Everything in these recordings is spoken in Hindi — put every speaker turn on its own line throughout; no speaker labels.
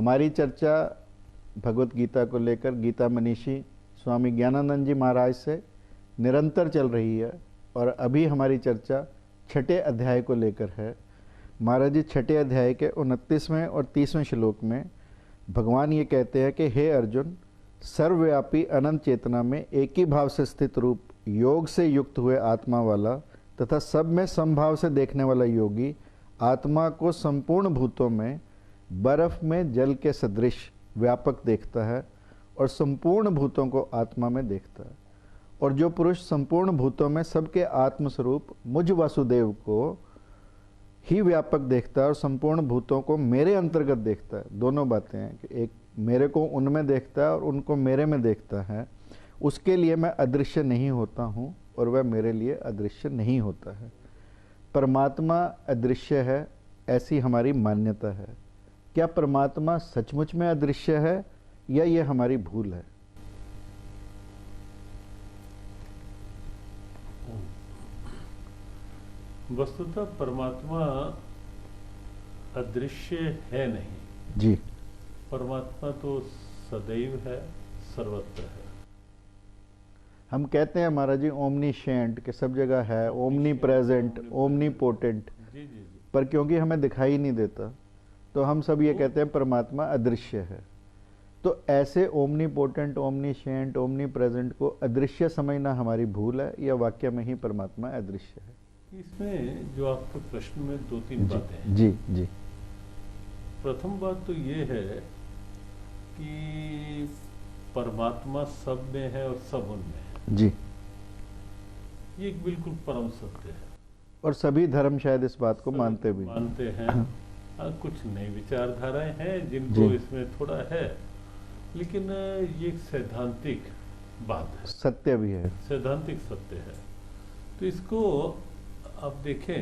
हमारी चर्चा भगवत गीता को लेकर गीता मनीषी स्वामी ज्ञानानंद जी महाराज से निरंतर चल रही है और अभी हमारी चर्चा छठे अध्याय को लेकर है। महाराज जी छठे अध्याय के 29वें और 30वें श्लोक में भगवान ये कहते हैं कि हे अर्जुन, सर्वव्यापी अनंत चेतना में एक ही भाव से स्थित रूप योग से युक्त हुए आत्मा वाला तथा सब में समभाव से देखने वाला योगी आत्मा को संपूर्ण भूतों में बर्फ में जल के सदृश व्यापक देखता है और संपूर्ण भूतों को आत्मा में देखता है। और जो पुरुष संपूर्ण भूतों में सबके आत्मस्वरूप मुझ वासुदेव को ही व्यापक देखता है और संपूर्ण भूतों को मेरे अंतर्गत देखता है, दोनों बातें हैं कि एक मेरे को उनमें देखता है और उनको मेरे में देखता है, उसके लिए मैं अदृश्य नहीं होता हूँ और वह मेरे लिए अदृश्य नहीं होता है। परमात्मा अदृश्य है, ऐसी हमारी मान्यता है। क्या परमात्मा सचमुच में अदृश्य है या ये हमारी भूल है?
वस्तुतः परमात्मा अदृश्य है नहीं
जी।
परमात्मा तो सदैव है, सर्वत्र है।
हम कहते हैं महाराज जी ओमनीशेंट के सब जगह है, ओमनी प्रेजेंट, ओमनी पोटेंट, पर क्योंकि हमें दिखाई नहीं देता तो हम सब ये कहते हैं परमात्मा अदृश्य है। तो ऐसे ओमनी पोटेंट, ओमनीशेंट, ओमनी प्रेजेंट को अदृश्य समझना हमारी भूल है या वाक्य में ही परमात्मा अदृश्य है?
इसमें जो आपके प्रश्न में दो तीन बातें हैं।
जी जी।
प्रथम बात तो ये है कि परमात्मा सब में है और सब उनमें है।
जी।
ये एक बिल्कुल परम सत्य है
और सभी धर्म शायद इस बात को मानते
हैं। कुछ नई विचारधाराएं हैं जिनको इसमें थोड़ा है, लेकिन ये एक सैद्धांतिक बात है,
सत्य भी है,
सैद्धांतिक सत्य है। तो इसको आप देखें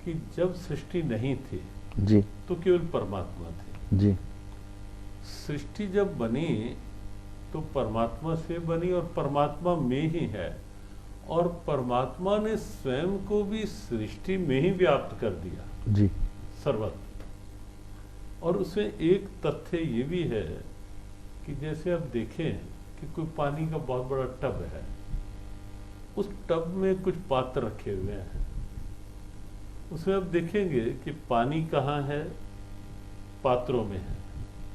कि जब सृष्टि नहीं थी
जी
तो केवल परमात्मा थे
जी।
सृष्टि जब बनी तो परमात्मा से बनी और परमात्मा में ही है, और परमात्मा ने स्वयं को भी सृष्टि में ही व्याप्त कर दिया
जी,
सर्वत्र। और उसमें एक तथ्य ये भी है कि जैसे आप देखें कि कोई पानी का बहुत बड़ा टब है, उस टब में कुछ पात्र रखे हुए हैं, उसमें आप देखेंगे कि पानी कहाँ है, पात्रों में है,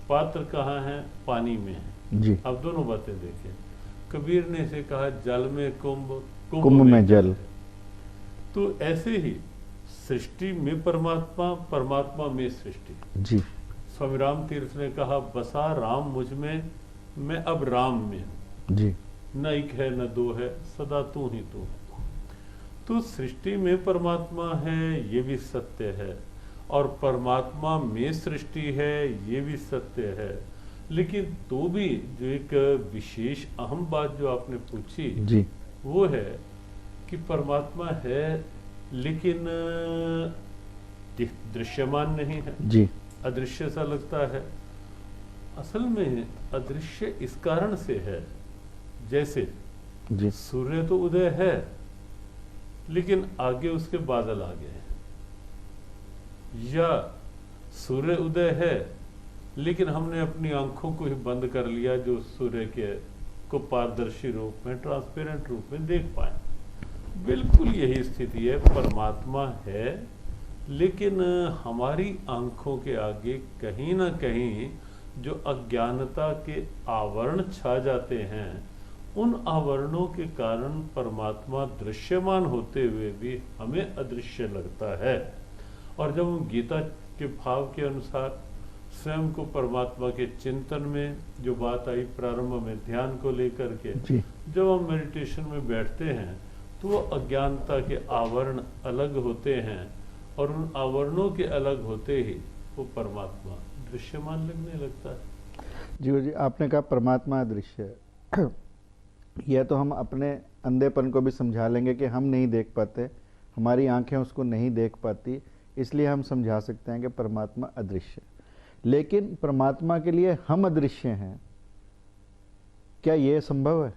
पात्र कहाँ है, पानी में है
जी।
अब दोनों बातें देखें। कबीर ने इसे कहा जल में कुंभ,
कुंभ में जल।
तो ऐसे ही सृष्टि में परमात्मा, परमात्मा में सृष्टि
जी।
स्वामी राम तीर्थ ने कहा बसा राम मुझ में, मैं अब राम में हूं
जी।
न एक है न दो है, सदा तू ही तू है। तो सृष्टि में परमात्मा है ये भी सत्य है, और परमात्मा में सृष्टि है ये भी सत्य है। लेकिन तो भी जो एक विशेष अहम बात जो आपने पूछी
जी,
वो है कि परमात्मा है लेकिन दृश्यमान नहीं है
जी,
अदृश्य सा लगता है। असल में अदृश्य इस कारण से है, जैसे
जी।
सूर्य तो उदय है लेकिन आगे उसके बादल आ गए, या सूर्य उदय है लेकिन हमने अपनी आंखों को ही बंद कर लिया जो सूर्य के को पारदर्शी रूप में, ट्रांसपेरेंट रूप में देख पाए। बिल्कुल यही स्थिति है, परमात्मा है लेकिन हमारी आंखों के आगे कहीं ना कहीं जो अज्ञानता के आवरण छा जाते हैं, उन आवरणों के कारण परमात्मा दृश्यमान होते हुए भी हमें अदृश्य लगता है। और जब हम गीता के भाव के अनुसार स्वयं को परमात्मा के चिंतन में, जो बात आई प्रारंभ में ध्यान को लेकर के, जब हम मेडिटेशन में बैठते हैं तो वो अज्ञानता के आवरण अलग होते हैं, और उन आवरणों के अलग होते ही वो परमात्मा दृश्यमान लगने लगता है।
जी जी, आपने कहा परमात्मा अदृश्य है। यह तो हम अपने अंधेपन को भी समझा लेंगे कि हम नहीं देख पाते, हमारी आंखें उसको नहीं देख पाती, इसलिए हम समझा सकते हैं कि परमात्मा अदृश्य। लेकिन परमात्मा के लिए हम अदृश्य हैं, क्या यह संभव है?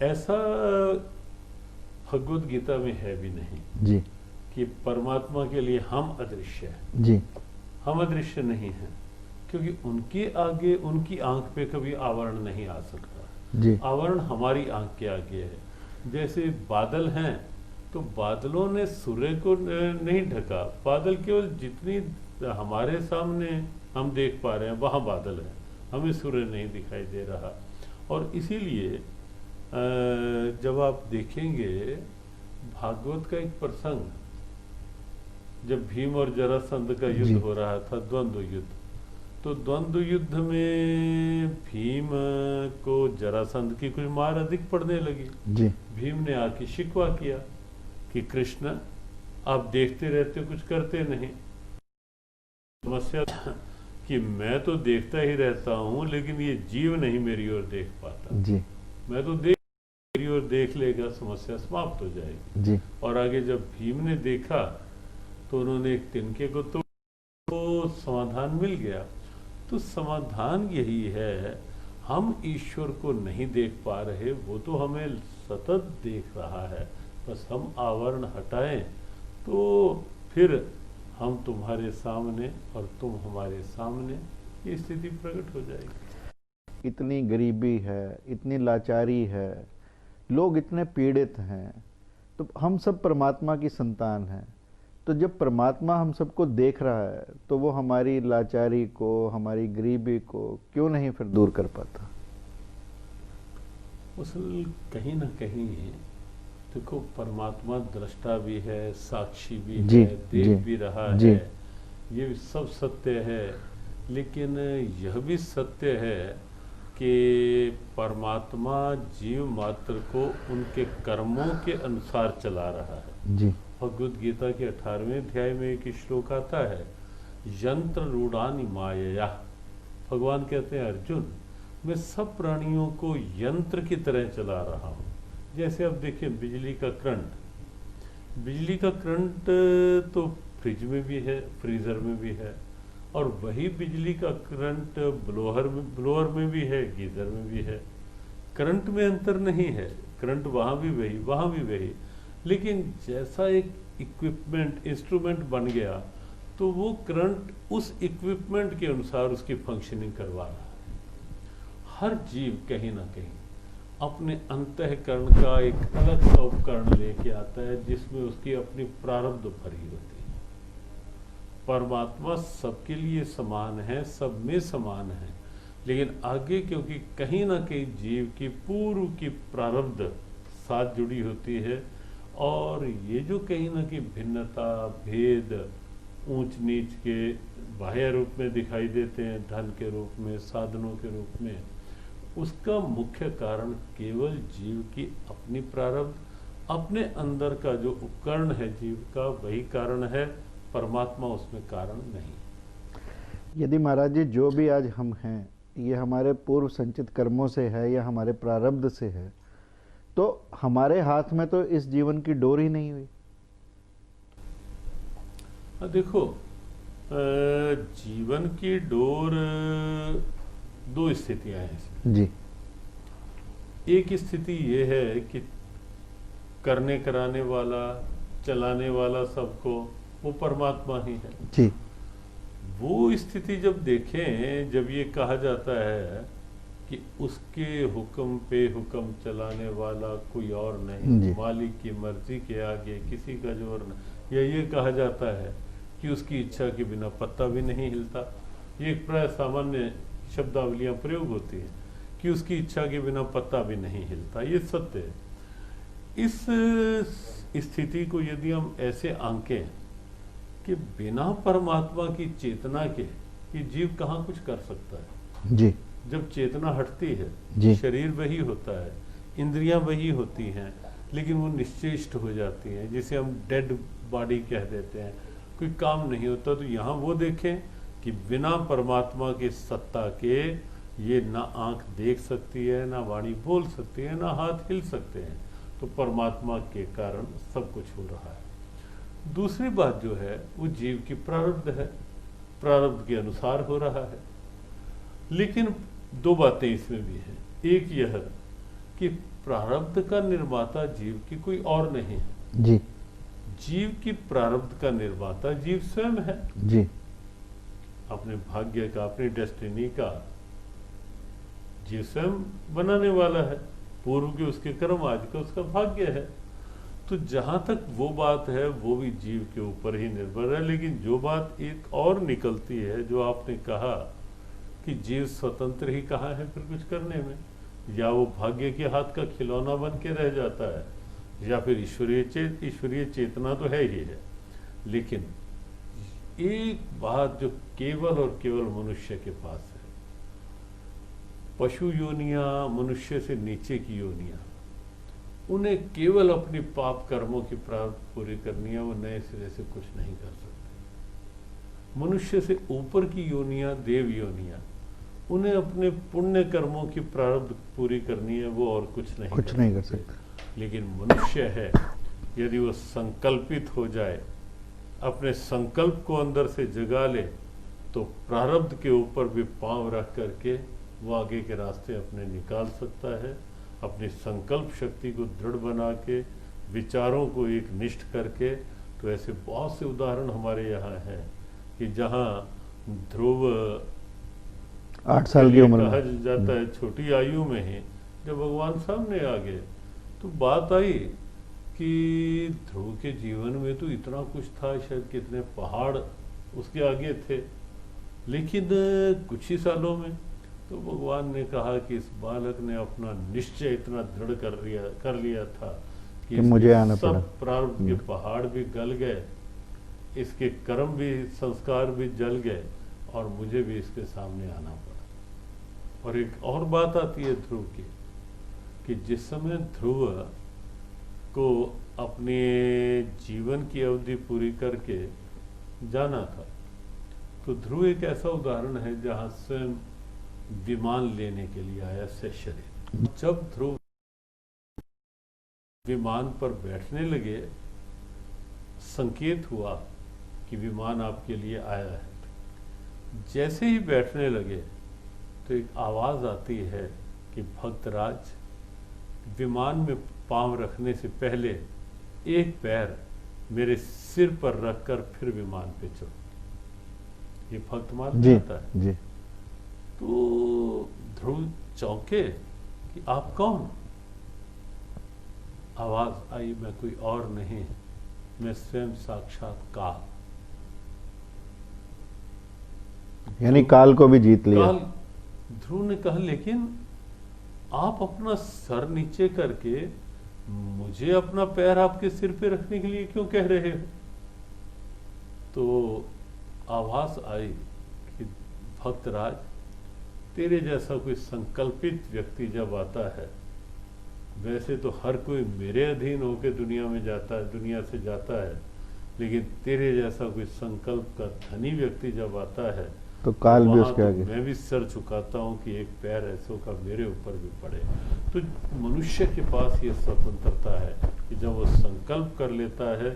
ऐसा भगवद गीता में है भी नहीं
जी
कि परमात्मा के लिए हम अदृश्य हैं।
जी।
हम अदृश्य नहीं हैं, क्योंकि उनके आगे उनकी आंख पे कभी आवरण नहीं आ सकता।
जी
आवरण हमारी आंख के आगे है। जैसे बादल हैं तो बादलों ने सूर्य को नहीं ढका, बादल केवल जितनी हमारे सामने हम देख पा रहे हैं वहाँ बादल है, हमें सूर्य नहीं दिखाई दे रहा। और इसीलिए जब आप देखेंगे भागवत का एक प्रसंग, जब भीम और जरासंध का युद्ध हो रहा था, द्वंद्व युद्ध, तो द्वंद्व युद्ध में भीम को जरासंध की कुछ मार अधिक पड़ने लगी
जी
भीम ने आके शिकवा किया कि कृष्ण आप देखते रहते कुछ करते नहीं। समस्या कि मैं तो देखता ही रहता हूँ लेकिन ये जीव नहीं मेरी ओर देख पाता।
जी
मैं तो मेरी ओर देख लेगा, समस्या समाप्त हो जाएगी।
जी
और आगे जब भीम ने देखा तो उन्होंने एक तिनके को तो समाधान मिल गया। तो समाधान यही है, हम ईश्वर को नहीं देख पा रहे, वो तो हमें सतत देख रहा है, बस हम आवरण हटाएं तो फिर हम तुम्हारे सामने और तुम हमारे सामने, ये स्थिति प्रकट हो जाएगी।
इतनी गरीबी है, इतनी लाचारी है, लोग इतने पीड़ित हैं, तो हम सब परमात्मा की संतान हैं। तो जब परमात्मा हम सबको देख रहा है तो वो हमारी लाचारी को, हमारी गरीबी को क्यों नहीं फिर दूर कर पाता?
असल कहीं ना कहीं देखो, परमात्मा दृष्टा भी है, साक्षी भी है, देख भी रहा है, ये सब सत्य है। लेकिन यह भी सत्य है कि परमात्मा जीव मात्र को उनके कर्मों के अनुसार चला रहा है।
जी
भगवद गीता के 18वें अध्याय में एक श्लोक आता है, यंत्र रूढ़ानि मायया। भगवान कहते हैं, अर्जुन मैं सब प्राणियों को यंत्र की तरह चला रहा हूँ। जैसे अब देखिए बिजली का करंट, बिजली का करंट तो फ्रिज में भी है, फ्रीजर में भी है, और वही बिजली का करंट ब्लोअर में भी है, गीजर में भी है। करंट में अंतर नहीं है, करंट वहाँ भी वही, वहाँ भी वही। लेकिन जैसा एक इक्विपमेंट, इंस्ट्रूमेंट बन गया तो वो करंट उस इक्विपमेंट के अनुसार उसकी फंक्शनिंग करवा रहा है। हर जीव कहीं ना कहीं अपने अंतःकरण का एक अलग सा उपकरण लेके आता है जिसमें उसकी अपनी प्रारब्ध भरी होती है। परमात्मा सबके लिए समान है, सब में समान है, लेकिन आगे क्योंकि कहीं ना कहीं जीव की पूर्व की प्रारब्ध साथ जुड़ी होती है, और ये जो कहीं ना कहीं भिन्नता, भेद, ऊंच नीच के बाह्य रूप में दिखाई देते हैं, धन के रूप में, साधनों के रूप में, उसका मुख्य कारण केवल जीव की अपनी प्रारब्ध, अपने अंदर का जो उपकरण है जीव का, वही कारण है। परमात्मा उसमें कारण नहीं।
यदि महाराज जी जो भी आज हम हैं ये हमारे पूर्व संचित कर्मों से है या हमारे प्रारब्ध से है, तो हमारे हाथ में तो इस जीवन की डोर ही नहीं हुई।
देखो, जीवन की डोर दो स्थितियां हैं इसमें।
जी
एक स्थिति ये है कि करने कराने वाला, चलाने वाला सबको वो परमात्मा ही है।
जी
वो स्थिति जब देखें, जब ये कहा जाता है कि उसके हुक्म पे हुक्म चलाने वाला कोई और नहीं, मालिक की मर्जी के आगे किसी का जोर नहीं, या ये कहा जाता है कि उसकी इच्छा के बिना पत्ता भी नहीं हिलता। ये एक प्राय सामान्य शब्दावलियां प्रयोग होती हैं कि उसकी इच्छा के बिना पत्ता भी नहीं हिलता। ये सत्य है। इस स्थिति को यदि हम ऐसे आंकें कि बिना परमात्मा की चेतना के ये जीव कहाँ कुछ कर सकता है।
जी
जब चेतना हटती है,
जी
शरीर वही होता है, इंद्रियां वही होती हैं, लेकिन वो निश्चेष्ट हो जाती हैं, जिसे हम डेड बॉडी कह देते हैं, कोई काम नहीं होता। तो यहाँ वो देखें कि बिना परमात्मा की सत्ता के ये ना आंख देख सकती है, ना वाणी बोल सकती है, ना हाथ हिल सकते हैं। तो परमात्मा के कारण सब कुछ हो रहा है। दूसरी बात जो है वो जीव की प्रारब्ध है, प्रारब्ध के अनुसार हो रहा है। लेकिन दो बातें इसमें भी हैं। एक यह कि प्रारब्ध का निर्माता जीव की कोई और नहीं है।
जी
जीव की प्रारब्ध का निर्माता जीव स्वयं है।
जी
अपने भाग्य का, अपनी डेस्टिनी का जीव स्वयं बनाने वाला है। पूर्व के उसके कर्म, आज का उसका भाग्य है। तो जहाँ तक वो बात है वो भी जीव के ऊपर ही निर्भर है। लेकिन जो बात एक और निकलती है, जो आपने कहा कि जीव स्वतंत्र ही कहाँ है फिर कुछ करने में, या वो भाग्य के हाथ का खिलौना बन के रह जाता है, या फिर ईश्वरीय चेतना तो है ही है। लेकिन एक बात जो केवल और केवल मनुष्य के पास है, पशु योनियां, मनुष्य से नीचे की योनियां, उन्हें केवल अपनी पाप कर्मों की प्रारब्ध पूरी करनी है, वो नए सिरे से कुछ नहीं कर सकते। मनुष्य से ऊपर की योनियां, देव योनियां, उन्हें अपने पुण्य कर्मों की प्रारब्ध पूरी करनी है, वो और कुछ नहीं कर सकते। लेकिन मनुष्य है, यदि वो संकल्पित हो जाए, अपने संकल्प को अंदर से जगा ले, तो प्रारब्ध के ऊपर भी पांव रख करके वो आगे के रास्ते अपने निकाल सकता है। अपनी संकल्प शक्ति को दृढ़ बना के, विचारों को एक निष्ठ करके। तो ऐसे बहुत से उदाहरण हमारे यहाँ हैं कि जहाँ ध्रुव
8 साल की उम्र
कहा जाता है, छोटी आयु में ही जब भगवान सामने आ गए तो बात आई कि ध्रुव के जीवन में तो इतना कुछ था, शायद कितने पहाड़ उसके आगे थे। लेकिन कुछ ही सालों में तो भगवान ने कहा कि इस बालक ने अपना निश्चय इतना दृढ़ कर लिया था कि
मुझे आना
सब
पड़ा।
प्रारब्ध के पहाड़ भी गल गए, इसके कर्म भी, संस्कार भी जल गए, और मुझे भी इसके सामने आना पड़ा। और एक और बात आती है ध्रुव की, कि जिस समय ध्रुव को अपने जीवन की अवधि पूरी करके जाना था, तो ध्रुव एक ऐसा उदाहरण है जहाँ स्वयं विमान लेने के लिए आया शरीर। जब ध्रुव विमान पर बैठने लगे, संकेत हुआ कि विमान आपके लिए आया है। जैसे ही बैठने लगे तो एक आवाज आती है कि भक्तराज, विमान में पांव रखने से पहले एक पैर मेरे सिर पर रखकर फिर विमान पे चढ़ो। ये भक्त मार्ग आता है
जी।
तो ध्रुव चौंके कि आप कौन? आवाज आई, मैं कोई और नहीं, मैं स्वयं साक्षात काल।
यानी काल को भी जीत लिया।
काल। ध्रुव ने कहा, लेकिन आप अपना सर नीचे करके मुझे अपना पैर आपके सिर पे रखने के लिए क्यों कह रहे हो? तो आवाज आई कि भक्तराज, तेरे जैसा कोई संकल्पित व्यक्ति जब आता है, वैसे तो हर कोई मेरे अधीन होकर दुनिया में जाता है, दुनिया से जाता है, लेकिन तेरे जैसा कोई संकल्प का धनी व्यक्ति जब आता है
तो काल भी उसके आगे।
मैं भी सर झुकाता हूँ कि एक पैर ऐसों का मेरे ऊपर भी पड़े। तो मनुष्य के पास ये स्वतंत्रता है कि जब वो संकल्प कर लेता है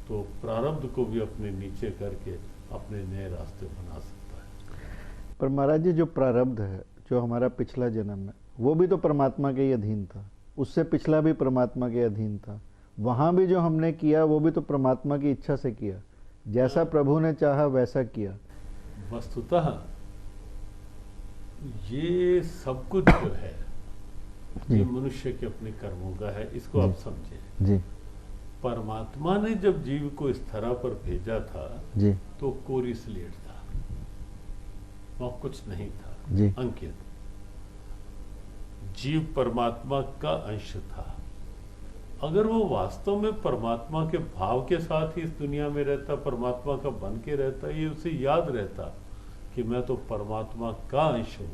तो प्रारब्ध को भी अपने नीचे करके अपने नए रास्ते बना सकता है।
पर महाराज जी, जो प्रारब्ध है, जो हमारा पिछला जन्म है, वो भी तो परमात्मा के ही अधीन था, उससे पिछला भी परमात्मा के अधीन था। वहाँ भी जो हमने किया वो भी तो परमात्मा की इच्छा से किया, जैसा प्रभु ने चाहा वैसा किया।
वस्तुतः ये सब कुछ जो है ये मनुष्य के अपने कर्मों का है, इसको आप समझे
जी।
परमात्मा ने जब जीव को इस तरह पर भेजा था
जी।
तो कोरी स्लेट था, वहां कुछ नहीं था
जी।
अंकित। जीव परमात्मा का अंश था। अगर वो वास्तव में परमात्मा के भाव के साथ ही इस दुनिया में रहता, परमात्मा का बन के रहता, ये उसे याद रहता कि मैं तो परमात्मा का अंश हूँ,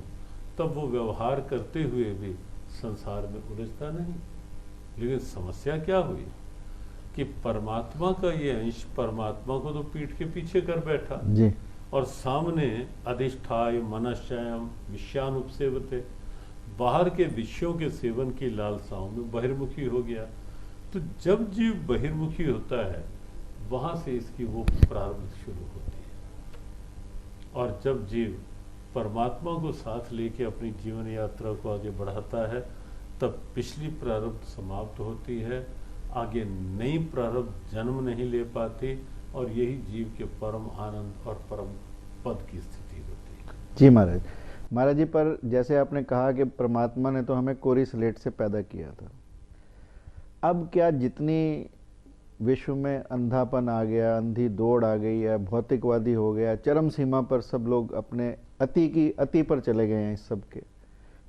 तब वो व्यवहार करते हुए भी संसार में उलझता नहीं। लेकिन समस्या क्या हुई कि परमात्मा का ये अंश परमात्मा को तो पीठ के पीछे कर बैठा
जी।
और सामने अधिष्ठाय मनश्चयम विषयानुपसेवते, बाहर के विषयों के सेवन की लालसाओं में बहिर्मुखी हो गया। तो जब जीव बहिर्मुखी होता है, वहां से इसकी वो प्रारब्ध शुरू होती है। और जब जीव परमात्मा को साथ लेके अपनी जीवन यात्रा को आगे बढ़ाता है, तब पिछली प्रारब्ध समाप्त होती है, आगे नई प्रारब्ध जन्म नहीं ले पाती, और यही जीव के परम आनंद और परम पद की स्थिति होती है।
जी महाराज। महाराज जी, पर जैसे आपने कहा कि परमात्मा ने तो हमें कोरी स्लेट से पैदा किया था, अब क्या जितनी विश्व में अंधापन आ गया, अंधी दौड़ आ गई है, भौतिकवादी हो गया, चरम सीमा पर सब लोग अपने अति पर चले गए हैं इस सब के,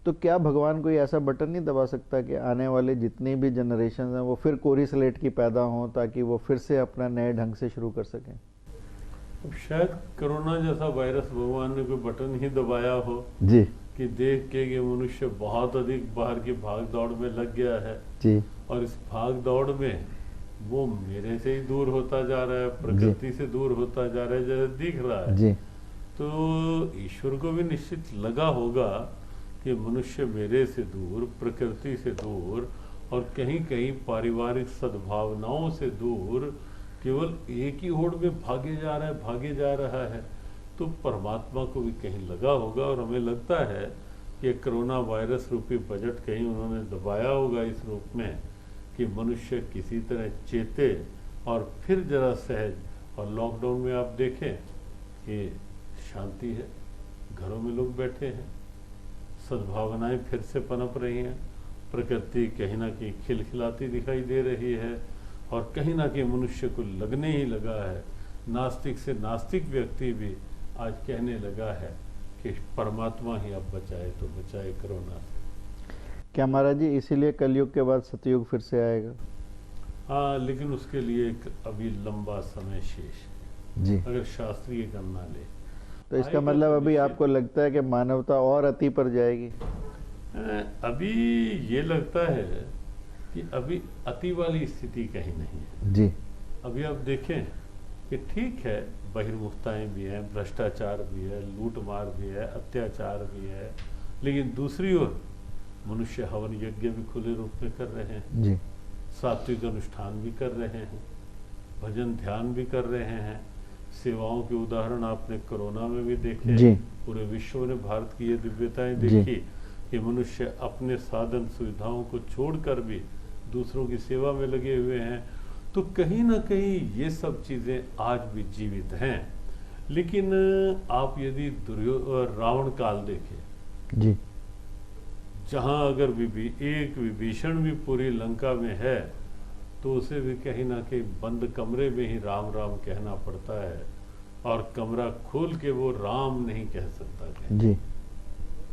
तो क्या भगवान कोई ऐसा बटन नहीं दबा सकता कि आने वाले जितनी भी जनरेशन हैं वो फिर कोरी स्लेट की पैदा हों, ताकि वो फिर से अपना नए ढंग से शुरू कर सकें?
अब शायद कोरोना जैसा वायरस भगवान ने कोई बटन ही दबाया हो
जी
कि देख के कि मनुष्य बहुत अधिक बाहर की भाग दौड़ में लग गया है
जी।
और इस भाग दौड़ में वो मेरे से ही दूर होता जा रहा है, प्रकृति से दूर होता जा रहा है, जैसे दिख रहा है
जी।
तो ईश्वर को भी निश्चित लगा होगा कि मनुष्य मेरे से दूर, प्रकृति से दूर और कहीं कहीं पारिवारिक सद्भावनाओं से दूर केवल एक ही होड़ में भागे जा रहा है। तो परमात्मा को भी कहीं लगा होगा और हमें लगता है कि कोरोना वायरस रूपी बजट कहीं उन्होंने दबाया होगा इस रूप में कि मनुष्य किसी तरह चेते और फिर जरा सहज। और लॉकडाउन में आप देखें कि शांति है, घरों में लोग बैठे हैं, सद्भावनाएं फिर से पनप रही हैं, प्रकृति कहीं ना कहीं खिलखिलाती दिखाई दे रही है और कहीं ना कहीं मनुष्य को लगने ही लगा है, नास्तिक से नास्तिक व्यक्ति भी आज कहने लगा है कि परमात्मा ही अब बचाए तो बचाए कोरोना से।
क्या महाराज जी इसीलिए कलयुग के बाद सतयुग फिर से आएगा?
हाँ, लेकिन उसके लिए एक अभी लंबा समय शेष है
जी।
अगर शास्त्रीय गणना ले
तो इसका मतलब अभी आपको लगता है कि मानवता और अति पर जाएगी?
अभी ये लगता है कि अभी अति वाली स्थिति कहीं नहीं है
जी।
अभी आप देखें कि ठीक है, बहिर्मुखताएं भी हैं, भ्रष्टाचार भी है, लूटमार भी है, अत्याचार भी है, लेकिन दूसरी ओर मनुष्य हवन यज्ञ भी खुले रूप में कर रहे हैं
जी।
सात्विक अनुष्ठान भी कर रहे हैं, भजन ध्यान भी कर रहे हैं, सेवाओं के उदाहरण आपने कोरोना में भी देखे
जी।
पूरे विश्व ने भारत की ये दिव्यताएं देखी कि मनुष्य अपने साधन सुविधाओं को छोड़कर भी दूसरों की सेवा में लगे हुए हैं। तो कहीं ना कहीं ये सब चीज़ें आज भी जीवित हैं। लेकिन आप यदि रावण काल देखें
जी,
जहाँ अगर एक विभीषण भी पूरी लंका में है तो उसे भी कहीं ना कहीं बंद कमरे में ही राम राम कहना पड़ता है और कमरा खोल के वो राम नहीं कह सकता
जी।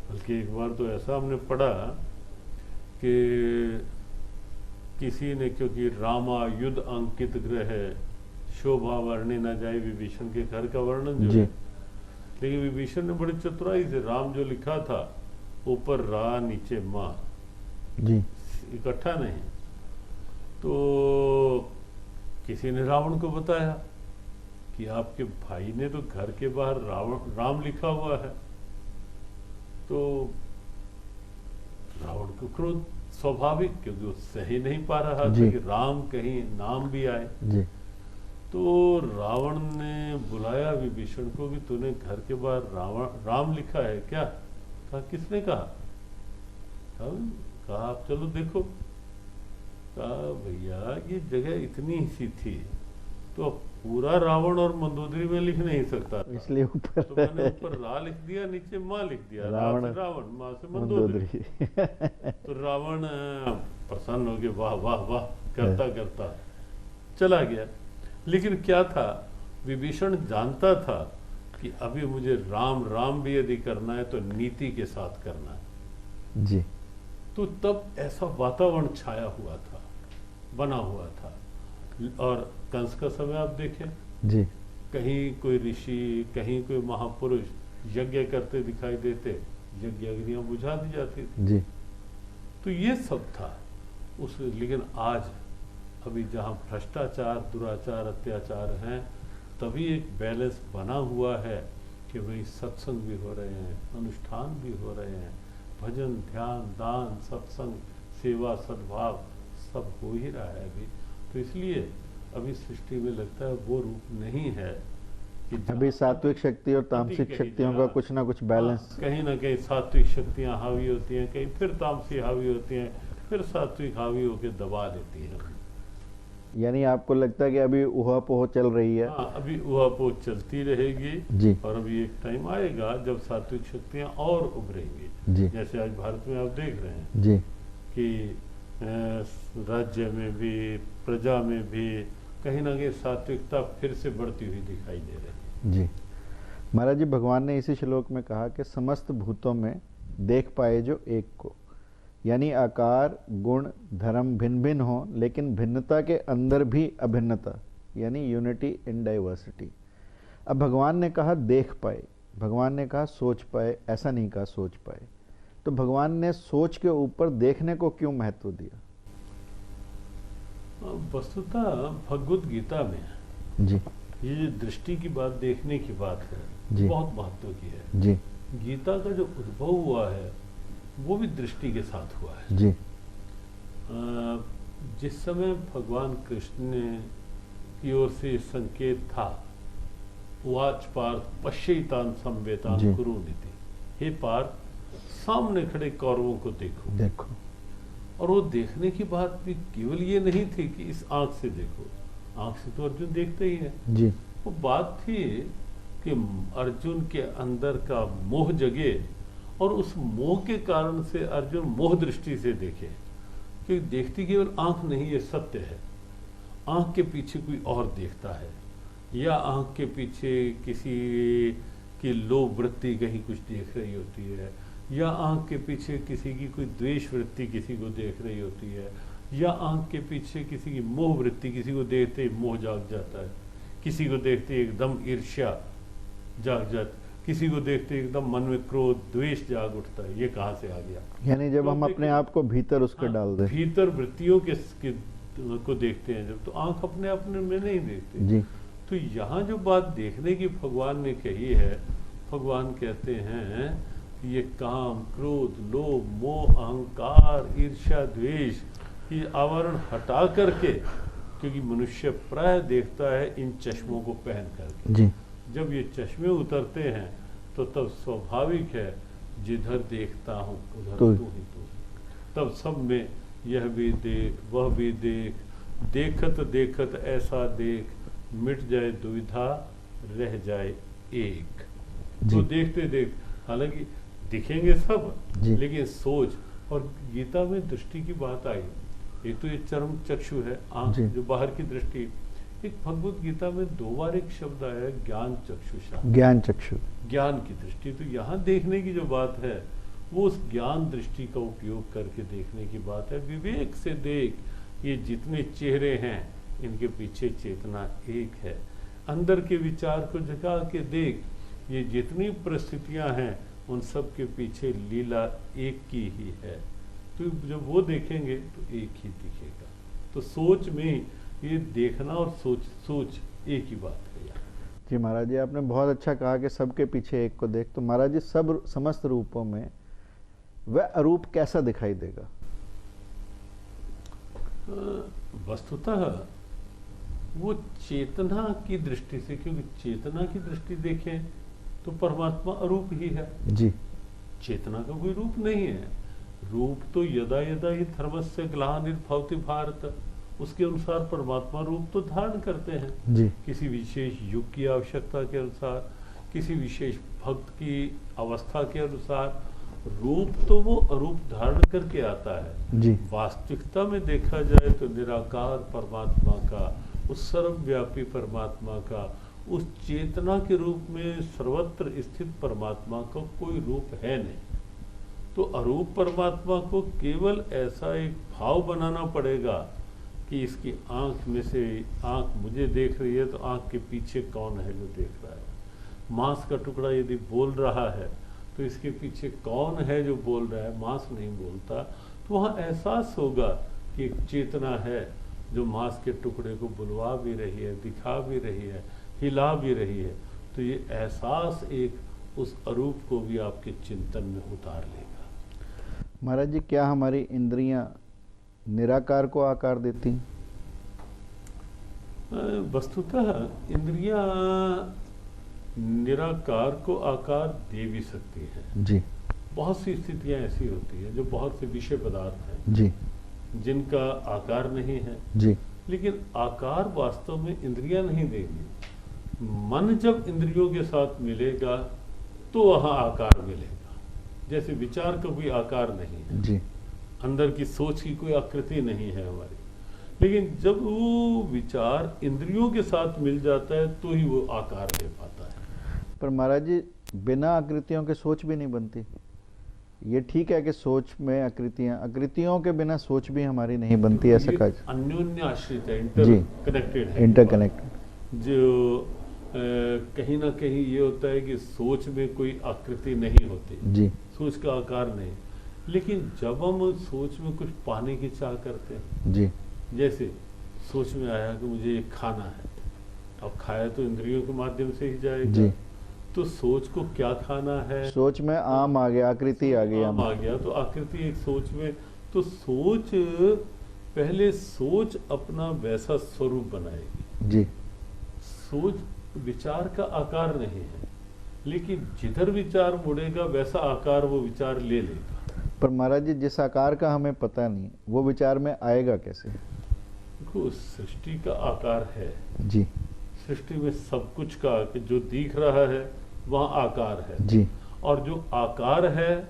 बल्कि एक बार तो ऐसा हमने पढ़ा कि किसी ने, क्योंकि रामा युद्ध अंकित ग्रह शोभा वर्णि न जाए, विभीषण के घर का वर्णन जो है, लेकिन विभीषण ने बड़ी चतुराई से राम जो लिखा था ऊपर रा नीचे माँ
जी,
इकट्ठा नहीं, तो किसी ने रावण को बताया कि आपके भाई ने तो घर के बाहर राम लिखा हुआ है। तो रावण को क्रोध स्वाभाविक, क्योंकि वो सह ही नहीं पा रहा था कि राम कहीं नाम भी आए
जी। तो
रावण ने बुलाया विभीषण को कि तूने घर के बाहर राम लिखा है क्या? कहा किसने कहा? कहा आप चलो देखो। कहा भैया ये जगह इतनी सी थी तो अब पूरा रावण और मंदोदरी में लिख नहीं सकता था,
इसलिए ऊपर
तो मैंने ऊपर रा लिख दिया, नीचे माँ लिख दिया, रावण से रावण, माँ से मंदोदरी। तो रावण प्रसन्न हो गया, वाह वाह वाह करता करता चला गया। लेकिन क्या था, विभीषण जानता था कि अभी मुझे राम राम भी यदि करना है तो नीति के साथ करना है
जी।
तो तब ऐसा वातावरण छाया हुआ था, बना हुआ था। और कंस का समय आप देखें
जी,
कहीं कोई ऋषि, कहीं कोई महापुरुष यज्ञ करते दिखाई देते, यज्ञ अग्नियां बुझा दी जाती थी
जी।
तो ये सब था उस। लेकिन आज अभी जहाँ भ्रष्टाचार, दुराचार, अत्याचार हैं, तभी एक बैलेंस बना हुआ है कि भाई सत्संग भी हो रहे हैं, अनुष्ठान भी हो रहे हैं, भजन ध्यान दान सत्संग सेवा सद्भाव सब हो ही रहा है अभी। तो इसलिए अभी सृष्टि में लगता है वो रूप नहीं है कि
अभी सात्विक शक्ति और तामसिक शक्तियों का कुछ ना कुछ बैलेंस,
कहीं ना कहीं सात्विक शक्तियां हावी होती हैं, कहीं फिर तामसी हावी होती हैं, फिर सात्विक हावी होकर दबा देती हैं।
यानी आपको लगता है कि अभी उहापोह चल रही है?
हाँ, अभी उहापोह चलती रहेगी
जी
और अभी एक टाइम आएगा जब सात्विक शक्तियाँ और उभरेंगी।
जी
जैसे आज भारत में आप देख रहे हैं
जी
कि राज्य में भी, प्रजा में भी कहीं ना कहीं सात्विकता फिर से बढ़ती हुई दिखाई दे रही है।
जी। महाराज जी, भगवान ने इसी श्लोक में कहा कि समस्त भूतों में देख पाए जो एक को, यानी आकार गुण धर्म भिन्न भिन्न हो लेकिन भिन्नता के अंदर भी अभिन्नता, यानी यूनिटी इन डाइवर्सिटी। अब भगवान ने कहा देख पाए, भगवान ने कहा सोच पाए, ऐसा नहीं कहा सोच पाए। तो भगवान ने सोच के ऊपर देखने को क्यों महत्व दिया?
वस्तुतः भगवत गीता में
जी
ये जो दृष्टि की बात, देखने की बात है,
जी
बहुत महत्व की है।
जी
गीता का जो उद्भव हुआ है वो भी दृष्टि के साथ हुआ है।
जी
जिस समय भगवान कृष्ण ने की ओर से संकेत था, वाच पार्थ पश्यैतान संवेतान
जी।
कुरुनीति, हे पार्थ सामने खड़े कौरवों को देखो।
देखो।
और वो देखने की बात भी केवल ये नहीं थी कि इस आंख से देखो, आंख से तो अर्जुन देखते ही है।
जी
वो बात थी कि अर्जुन के अंदर का मोह जगे और उस मोह के कारण से अर्जुन मोह दृष्टि से देखे, क्योंकि देखती केवल आंख नहीं, ये सत्य है। आंख के पीछे कोई और देखता है, या आंख के पीछे किसी की लोभ वृत्ति कहीं कुछ देख रही होती है, या आंख के पीछे किसी की कोई द्वेष वृत्ति किसी को देख रही होती है, या आंख के पीछे किसी की मोह वृत्ति, किसी को देखते ही मोह जाग जाता है, किसी को देखते ही एकदम ईर्ष्या जाग जाती, किसी को देखते एकदम मन में क्रोध द्वेष जाग उठता है। ये कहाँ से आ गया?
यानी जब
तो
हम अपने आप को भीतर उसके
हाँ,
डाल दें,
भीतर वृत्तियों को देखते हैं जब, तो आंख अपने अपने में नहीं देखते।
जी
तो यहाँ जो बात देखने की भगवान ने कही है, भगवान कहते हैं कि ये काम क्रोध लोभ मोह अहंकार ईर्ष्या द्वेष, ये आवरण हटा करके, क्योंकि मनुष्य प्राय देखता है इन चश्मों को पहन करके।
जी
जब ये चश्मे उतरते हैं तो तब स्वाभाविक है जिधर देखता हूँ उधर
तू
तू ही तू। तब सब में यह भी देख वह भी देख, देखत देखत ऐसा देख, मिट जाए दुविधा रह जाए एक।
जी।
तो देखते देख, हालांकि दिखेंगे सब,
जी।
लेकिन सोच। और गीता में दृष्टि की बात आई, एक तो ये चरम चक्षु है आंख,
जी।
जो बाहर की दृष्टि। एक भगवत गीता में 2 बार एक शब्द आया है, ज्ञान चक्षुषा,
ज्ञान चक्षु,
ज्ञान की दृष्टि। तो यहाँ देखने की जो बात है वो उस ज्ञान दृष्टि का उपयोग करके देखने की बात है। विवेक से देख, ये जितने चेहरे हैं इनके पीछे चेतना एक है। अंदर के विचार को जगा के देख, ये जितनी परिस्थितियां हैं उन सब के पीछे लीला एक की ही है। तो जब वो देखेंगे तो एक ही दिखेगा। तो सोच में ये देखना और सोच एक ही बात है यार।
जी महाराज जी, आपने बहुत अच्छा कहा कि सबके पीछे एक को देख। तो महाराज जी, सब समस्त रूपों में वह अरूप कैसा दिखाई देगा?
वस्तुतः वो चेतना की दृष्टि से, क्योंकि चेतना की दृष्टि देखें तो परमात्मा अरूप ही है।
जी
चेतना का कोई रूप नहीं है। रूप तो यदा यदा ही धर्मस्य ग्लानिर्भवति भारत, उसके अनुसार परमात्मा रूप तो धारण करते हैं।
जी
किसी विशेष युग की आवश्यकता के अनुसार, किसी विशेष भक्त की अवस्था के अनुसार रूप तो वो अरूप धारण करके आता है।
जी
वास्तविकता में देखा जाए तो निराकार परमात्मा का, उस सर्वव्यापी परमात्मा का, उस चेतना के रूप में सर्वत्र स्थित परमात्मा का कोई रूप है नहीं। तो अरूप परमात्मा को केवल ऐसा एक भाव बनाना पड़ेगा कि इसकी आंख में से, आंख मुझे देख रही है तो आंख के पीछे कौन है जो देख रहा है। मांस का टुकड़ा यदि बोल रहा है तो इसके पीछे कौन है जो बोल रहा है, मांस नहीं बोलता। तो वहाँ एहसास होगा कि एक चेतना है जो मांस के टुकड़े को बुलवा भी रही है, दिखा भी रही है, हिला भी रही है। तो ये एहसास एक उस अरूप को भी आपके चिंतन में उतार लेगा।
महाराज जी, क्या हमारी इंद्रियां निराकार को आकार देती?
वस्तुतः इंद्रियां निराकार को आकार दे भी सकती है।
जी
बहुत सी स्थितियां ऐसी होती हैं जो बहुत से विषय पदार्थ हैं
जी
जिनका आकार नहीं है,
जी
लेकिन आकार वास्तव में इंद्रियां नहीं देंगी। मन जब इंद्रियों के साथ मिलेगा तो वहां आकार मिलेगा। जैसे विचार का कोई आकार नहीं है
जी,
अंदर की सोच की कोई आकृति नहीं है हमारी, लेकिन जब वो विचार इंद्रियों के साथ मिल जाता है तो ही वो आकार ले पाता है।
पर महाराज जी बिना आकृतियों के सोच भी नहीं बनती। ये ठीक है कि सोच में आकृतियों के बिना सोच भी हमारी नहीं बनती, ऐसा
ये
कहा।
अन्योन्य आश्रित है,
जी,
इंटरकनेक्टेड है।
इंटरकनेक्टेड।
जो कहीं ना कहीं ये होता है कि सोच में कोई आकृति नहीं होती,
जी,
सोच का आकार नहीं, लेकिन जब हम सोच में कुछ पाने की चाह करते हैं,
जी,
जैसे सोच में आया कि मुझे ये खाना है, अब खाया तो इंद्रियों के माध्यम से ही जाएगा,
जी।
तो सोच को क्या खाना है,
सोच में आम आ गया, आकृति आ गई,
आम आ गया, तो आकृति एक सोच में, तो सोच पहले सोच अपना वैसा स्वरूप बनाएगी।
जी,
सोच विचार का आकार नहीं है, लेकिन जिधर विचार मुड़ेगा वैसा आकार वो विचार ले लेगा।
पर महाराज जी जिस आकार का हमें पता नहीं वो विचार में आएगा कैसे?
देखो सृष्टि का आकार है,
जी,
सृष्टि में सब कुछ का कि जो दिख रहा है वहाँ आकार है,
जी,
और जो आकार है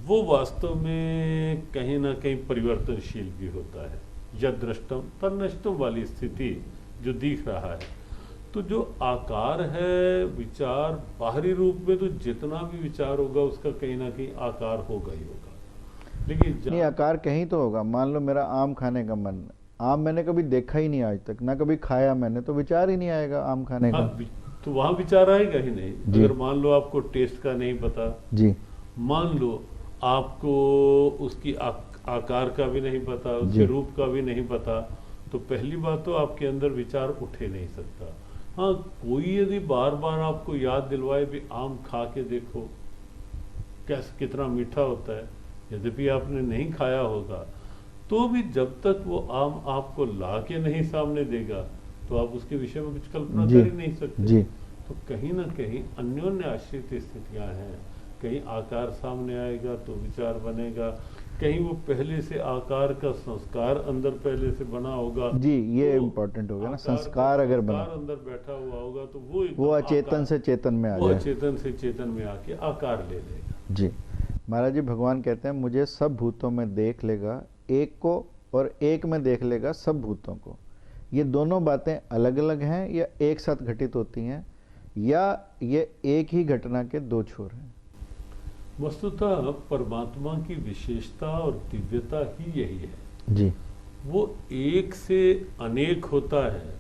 वो वास्तव में कहीं ना कहीं परिवर्तनशील भी होता है। यद दृष्टम तन्नष्टम वाली स्थिति जो दिख रहा है, तो जो आकार है विचार बाहरी रूप में, तो जितना भी विचार होगा उसका कहीं ना कहीं आकार होगा ही होगा। लेकिन
नहीं आकार कहीं तो होगा। मान लो मेरा आम खाने का मन, आम मैंने कभी देखा ही नहीं आज तक, ना कभी खाया मैंने, तो विचार ही नहीं आएगा आम खाने का।
तो वहां विचार आएगा ही नहीं।
जी।
अगर मान लो आपको टेस्ट का नहीं पता,
जी,
मान लो आपको उसकी आकार का भी नहीं पता, उसके
जी।
रूप का भी नहीं पता, तो पहली बात तो आपके अंदर विचार उठ ही नहीं सकता। हाँ, कोई यदि बार बार आपको याद दिलवाए भी आम खा के देखो कैसे कितना मीठा होता है, यद्यपि आपने नहीं खाया होगा, तो भी जब तक वो आम आपको ला के नहीं सामने देगा तो आप उसके विषय में कुछ कल्पना
जी,
कर ही नहीं सकते।
जी,
तो कहीं ना कहीं अन्योन्य आश्रित स्थितियां हैं। कहीं आकार सामने आएगा तो विचार बनेगा, कहीं वो पहले से आकार का संस्कार अंदर पहले से बना होगा।
जी, ये
तो
इम्पोर्टेंट हो गया ना,
आकार का
संस्कार अगर बना,
संस्कार अंदर बैठा हुआ होगा तो वो एकदम
वो अचेतन
आकार-
से चेतन में आ
वो
जाए।
अचेतन से चेतन में आके आकार ले लेगा।
जी, महाराज जी भगवान कहते हैं मुझे सब भूतों में देख लेगा एक को, और एक में देख लेगा सब भूतों को। ये दोनों बातें अलग अलग हैं या एक साथ घटित होती हैं, या ये एक ही घटना के दो छोर हैं?
वस्तुतः परमात्मा की विशेषता और दिव्यता ही यही है।
जी,
वो एक से अनेक होता है,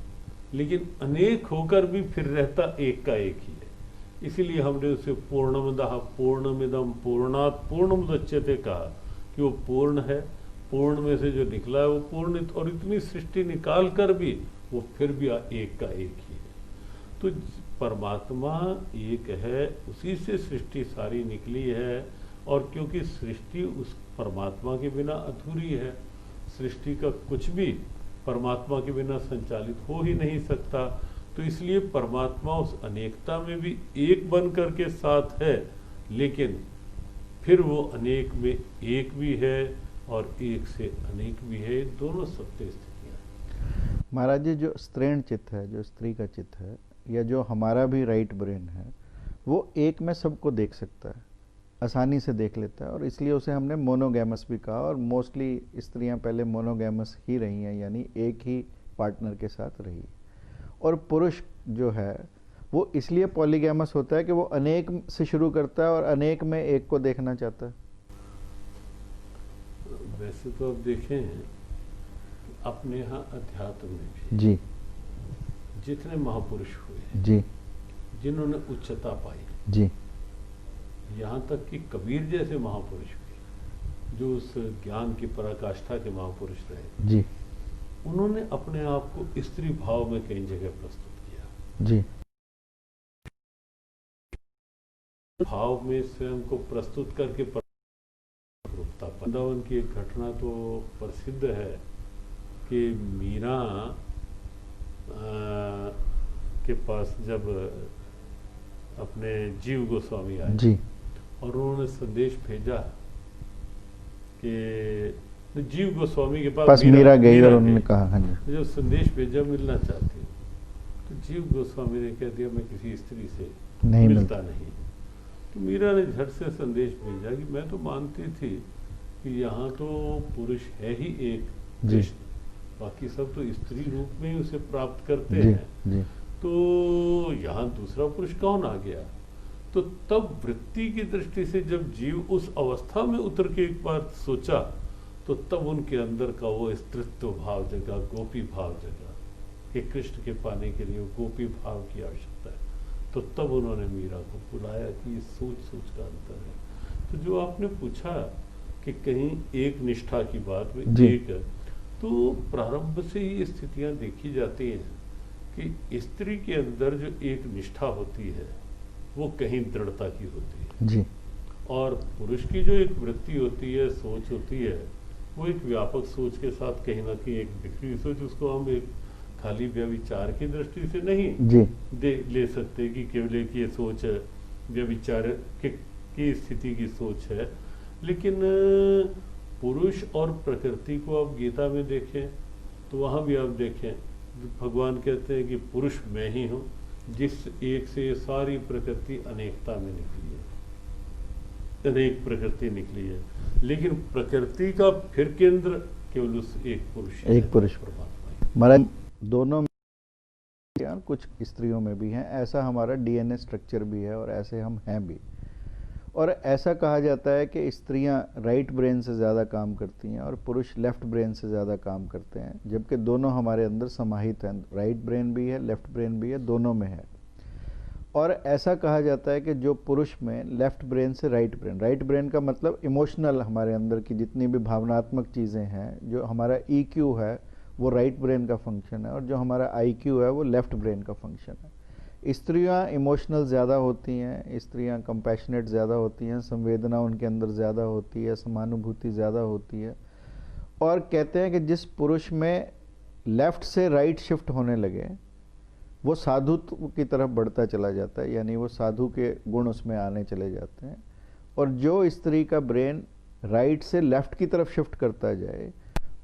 लेकिन अनेक होकर भी फिर रहता एक का एक ही है। इसीलिए हमने उसे पूर्णमदः पूर्णमिदं पूर्णात् पूर्णमुदच्यते कहा कि वो पूर्ण है, पूर्ण में से जो निकला है वो पूर्ण, और इतनी सृष्टि निकाल कर भी वो फिर भी एक का एक ही है। तो परमात्मा एक है, उसी से सृष्टि सारी निकली है, और क्योंकि सृष्टि उस परमात्मा के बिना अधूरी है, सृष्टि का कुछ भी परमात्मा के बिना संचालित हो ही नहीं सकता, तो इसलिए परमात्मा उस अनेकता में भी एक बन करके साथ है, लेकिन फिर वो अनेक में एक भी है और एक से अनेक भी है। दोनों सत्य स्थितियाँ।
महाराज जी जो स्त्रीण चित्त है, जो स्त्री का चित्त है, या जो हमारा भी राइट ब्रेन है, वो एक में सबको देख सकता है, आसानी से देख लेता है, और इसलिए उसे हमने मोनोगैमस भी कहा। और मोस्टली स्त्रियां पहले मोनोगैमस ही रही हैं, यानी एक ही पार्टनर के साथ रही। और पुरुष जो है वो इसलिए पॉलीगैमस होता है कि वो अनेक से शुरू करता है और अनेक में एक को देखना चाहता है।
वैसे तो अब देखें अपने यहाँ अध्यात्म में भी
जी,
जितने महापुरुष हुए,
जी,
जिन्होंने उच्चता पाई,
जी,
यहाँ तक कि कबीर जैसे महापुरुष हुए जो उस ज्ञान की पराकाष्ठा के महापुरुष रहे,
जी,
उन्होंने अपने आप को स्त्री भाव में कई जगह प्रस्तुत किया।
जी,
भाव में स्वयं को प्रस्तुत करके वृंदावन की एक घटना तो प्रसिद्ध है कि मीरा के पास जब अपने जीव गोस्वामी आए,
जी,
और उन्होंने संदेश भेजा कि तो जीव गोस्वामी के
पास मीरा गई और उन्होंने कहा, हाँ जी,
जो संदेश भेजा मिलना चाहती हूँ, तो जीव गोस्वामी ने कह दिया मैं किसी स्त्री से
नहीं
मिलता नहीं। तो मीरा ने झट से संदेश भेजा कि मैं तो मानती थी कि यहाँ तो पुरुष है ही एक कृष्ण, बाकी सब तो स्त्री रूप में ही उसे प्राप्त करते
जी,
हैं
जी।
तो यहाँ दूसरा पुरुष कौन आ गया। तो तब वृत्ति की दृष्टि से जब जीव उस अवस्था में उतर के एक बार सोचा, तो तब उनके अंदर का वो स्त्रीत्व भाव जगा, गोपी भाव जगा कि कृष्ण के पाने के लिए गोपी भाव की आवश्यकता है। तो तब उन्होंने मीरा को बुलाया कि ये सोच का अंतर है। तो जो आपने पूछा कि कहीं एक निष्ठा की बात में एक, तो प्रारंभ से ही स्थितियां देखी जाती हैं कि स्त्री के अंदर जो एक निष्ठा होती है वो कहीं दृढ़ता की होती है
जी,
और पुरुष की जो एक वृत्ति होती है, सोच होती है, वो एक व्यापक सोच के साथ कहीं ना कहीं एक बिखरी सोच, उसको हम एक खाली व्यभिचार की दृष्टि से नहीं
जी,
ले सकते कि केवल एक ये सोच है व्यभिचार की स्थिति की सोच है। लेकिन पुरुष और प्रकृति को आप गीता में देखें तो वहाँ भी आप देखें भगवान कहते हैं कि पुरुष मैं ही हूँ, जिस एक से सारी प्रकृति अनेकता में निकली है, अनेक प्रकृति निकली है, लेकिन प्रकृति का फिर केंद्र केवल उस एक पुरुष परमात्मा।
महाराज दोनों में कुछ स्त्रियों में भी हैं, ऐसा हमारा डीएनए स्ट्रक्चर भी है और ऐसे हम हैं भी। और ऐसा कहा जाता है कि स्त्रियां राइट ब्रेन से ज़्यादा काम करती हैं और पुरुष लेफ्ट ब्रेन से ज़्यादा काम करते हैं, जबकि दोनों हमारे अंदर समाहित हैं, राइट ब्रेन भी है, लेफ्ट ब्रेन भी है, दोनों में है। और ऐसा कहा जाता है कि जो पुरुष में लेफ्ट ब्रेन से राइट ब्रेन का मतलब इमोशनल, हमारे अंदर की जितनी भी भावनात्मक चीज़ें हैं, जो हमारा ईक्यू है वो राइट ब्रेन का फंक्शन है और जो हमारा आईक्यू है वो लेफ्ट ब्रेन का फंक्शन है। स्त्रियां इमोशनल ज़्यादा होती हैं, स्त्रियां कंपैशनेट ज़्यादा होती हैं, संवेदना उनके अंदर ज़्यादा होती है, समानुभूति ज़्यादा होती है। और कहते हैं कि जिस पुरुष में लेफ्ट से राइट शिफ्ट होने लगे वो साधुत्व की तरफ बढ़ता चला जाता है, यानी वो साधु के गुण उसमें आने चले जाते हैं। और जो स्त्री का ब्रेन राइट से लेफ्ट की तरफ शिफ्ट करता जाए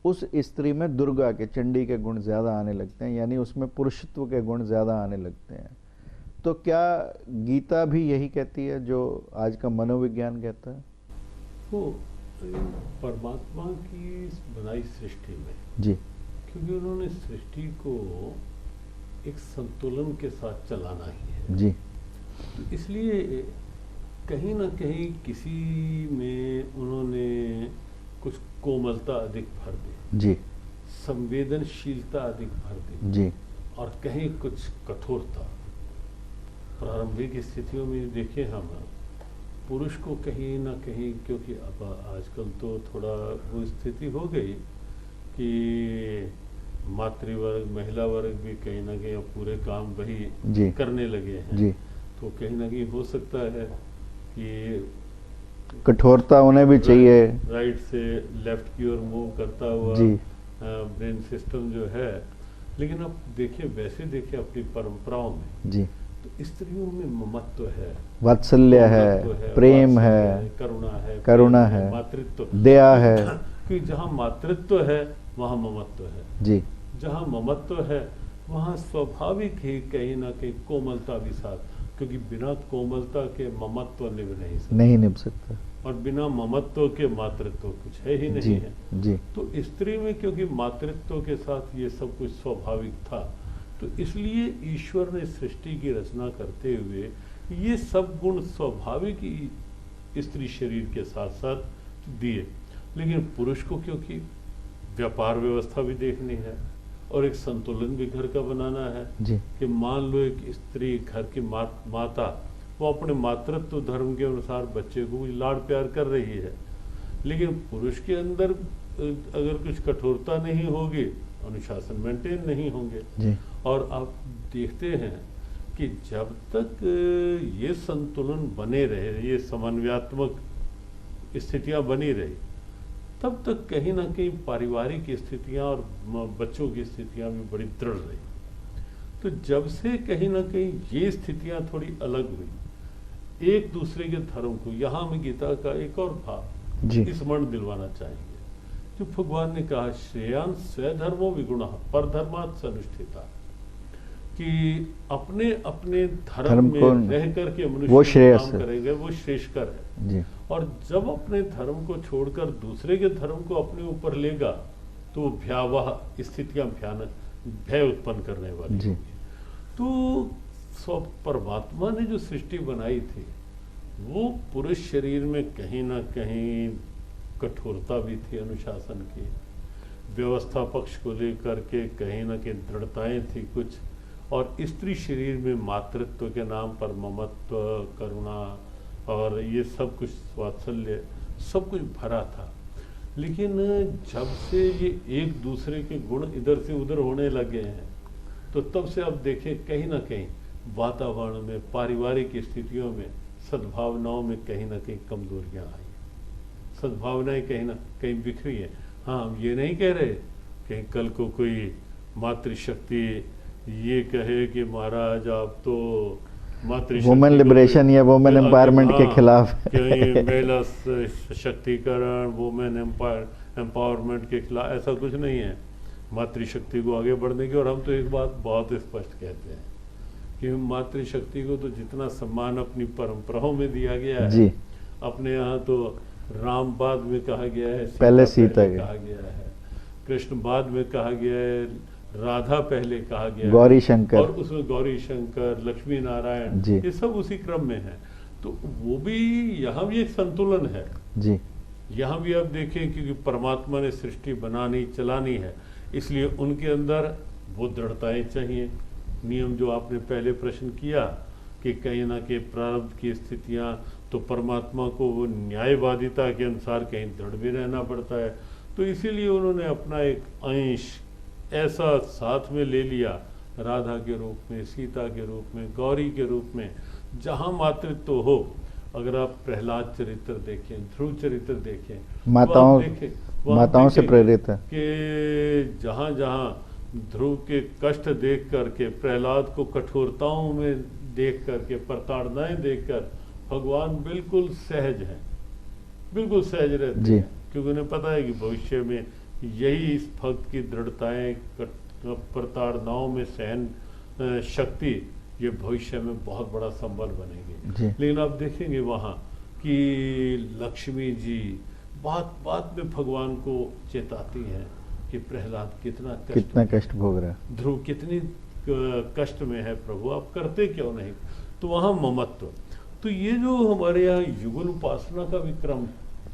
उस स्त्री में दुर्गा के, चंडी के गुण ज़्यादा आने लगते हैं, यानी उसमें पुरुषत्व के गुण ज़्यादा आने लगते हैं। तो क्या गीता भी यही कहती है जो आज का मनोविज्ञान कहता है?
वो परमात्मा की बनाई सृष्टि में
जी,
क्योंकि उन्होंने सृष्टि को एक संतुलन के साथ चलाना ही है
जी,
तो इसलिए कहीं ना कहीं किसी में उन्होंने कुछ कोमलता अधिक भर दी
जी,
संवेदनशीलता अधिक भर दी
जी,
और कहीं कुछ कठोरता। प्रारंभिक स्थितियों में देखें हम पुरुष को कहीं ना कहीं, क्योंकि अब आजकल तो थोड़ा वो स्थिति हो गई कि मातृवर्ग महिला वर्ग भी कहीं ना कहीं अब पूरे काम वही करने लगे हैं
जी,
तो कहीं ना कहीं हो सकता है कि
कठोरता उन्हें भी चाहिए,
राइट से लेफ्ट की ओर मूव करता हुआ ब्रेन सिस्टम जो है। लेकिन अब देखिए, वैसे देखिए अपनी परंपराओं में
जी,
तो स्त्रियों में ममत्व है,
वात्सल्य है, प्रेम है, करुणा है,
मातृत्व,
दया है।
कि जहाँ मातृत्व है वहाँ ममत्व है
जी,
जहाँ ममत्व है वहाँ स्वाभाविक ही कहीं ना कहीं कोमलता भी साथ, क्योंकि बिना कोमलता के ममत्व नहीं निभ सकता और बिना ममत्व के मातृत्व कुछ है ही नहीं है
जी।
तो स्त्री में क्योंकि मातृत्व के साथ ये सब कुछ स्वाभाविक था, तो इसलिए ईश्वर ने सृष्टि की रचना करते हुए ये सब गुण स्वाभाविक ही स्त्री शरीर के साथ साथ दिए। लेकिन पुरुष को क्योंकि व्यापार व्यवस्था भी देखनी है और एक संतुलन भी घर का बनाना है
जी।
कि मान लो एक स्त्री घर की माता वो अपने मातृत्व धर्म के अनुसार बच्चे को लाड़ प्यार कर रही है, लेकिन पुरुष के अंदर अगर कुछ कठोरता नहीं होगी, अनुशासन मेंटेन नहीं होंगे
जी।
और आप देखते हैं कि जब तक ये संतुलन बने रहे, ये समन्वयात्मक स्थितियां बनी रही, तब तक कहीं ना कहीं पारिवारिक स्थितियां और बच्चों की स्थितियां भी बड़ी दृढ़ रही। तो जब से कहीं ना कहीं ये स्थितियां थोड़ी अलग हुई एक दूसरे के धर्म को, यहाँ में गीता का एक और भाव स्मरण दिलवाना चाहेंगे जो भगवान ने कहा श्रेयांश स्वधर्मो विगुणः परधर्मात् सनुष्ठिता, कि अपने अपने धर्म में रह करके
वो
मनुष्य
श्रेयस
काम
है।
करेंगे वो श्रेष्ठकर है।
जी
और जब अपने धर्म को छोड़कर दूसरे के धर्म को अपने ऊपर लेगा तो वो भयावह स्थितियां भयानक भय उत्पन्न करने वाली
जी।
होगी। तो परमात्मा ने जो सृष्टि बनाई थी वो पुरुष शरीर में कहीं ना कहीं कठोरता भी थी, अनुशासन की व्यवस्था पक्ष को लेकर के कहीं ना कहीं दृढ़ताएं थी कुछ, और स्त्री शरीर में मातृत्व के नाम पर ममत्व, करुणा और ये सब कुछ, वात्सल्य सब कुछ भरा था। लेकिन जब से ये एक दूसरे के गुण इधर से उधर होने लगे हैं तो तब से अब देखें कहीं ना कहीं वातावरण में, पारिवारिक स्थितियों में, सद्भावनाओं में कहीं ना कहीं कमजोरियां आई, सद्भावनाएं कहीं ना कहीं बिखरी है। हाँ, हम ये नहीं कह रहे कि कल को कोई मातृशक्ति ये कहे कि महाराज आप तो मातृशक्ति
वुमेन लिबरेशन या वुमेन एम्पावरमेंट के खिलाफ
कहीं महिला शक्तिकरण, वुमेन एम्पावरमेंट के खिलाफ, ऐसा कुछ नहीं है। मातृशक्ति को आगे बढ़ने की, और हम तो एक बात बहुत स्पष्ट कहते हैं कि मातृशक्ति को तो जितना सम्मान अपनी परंपराओं में दिया गया है
जी।
अपने यहाँ तो राम बाद में कहा गया है,
पहले सीता
कहा गया है, कृष्ण बाद में कहा गया है, राधा पहले कहा गया,
गौरी शंकर,
और उसमें गौरी शंकर, लक्ष्मी नारायण, ये सब उसी क्रम में है। तो वो भी यहाँ भी एक संतुलन है
जी।
यहाँ भी आप देखें क्योंकि परमात्मा ने सृष्टि बनानी चलानी है, इसलिए उनके अंदर वो दृढ़ताएं चाहिए। नियम जो आपने पहले प्रश्न किया कि कहीं ना कहीं प्रारब्ध की स्थितियां, तो परमात्मा को वो न्यायवादिता के अनुसार कहीं दृढ़ भी रहना पड़ता है। तो इसीलिए उन्होंने अपना एक अंश ऐसा साथ में ले लिया, राधा के रूप में, सीता के रूप में, गौरी के रूप में, जहाँ मातृत्व हो। अगर आप प्रहलाद चरित्र देखें, ध्रुव चरित्र देखें,
माताओं से प्रेरित है
कि जहाँ जहाँ ध्रुव के कष्ट देख करके, प्रहलाद को कठोरताओं में देख करके, प्रताड़नाएं देखकर भगवान बिल्कुल सहज हैं, बिल्कुल सहज रहते हैं, क्योंकि उन्हें पता है कि भविष्य में यही इस भक्त की दृढ़ताएं, प्रताड़नाओं में सहन शक्ति, ये भविष्य में बहुत बड़ा संबल बनेगी। लेकिन आप देखेंगे वहाँ कि लक्ष्मी जी बात में भगवान को चेताती हैं कि प्रहलाद कितना
कष्ट भोग रहा है,
ध्रुव कितनी कष्ट में है, प्रभु आप करते क्यों नहीं। तो वहाँ ममत्व, तो ये जो हमारे यहाँ युगल उपासना का भी क्रम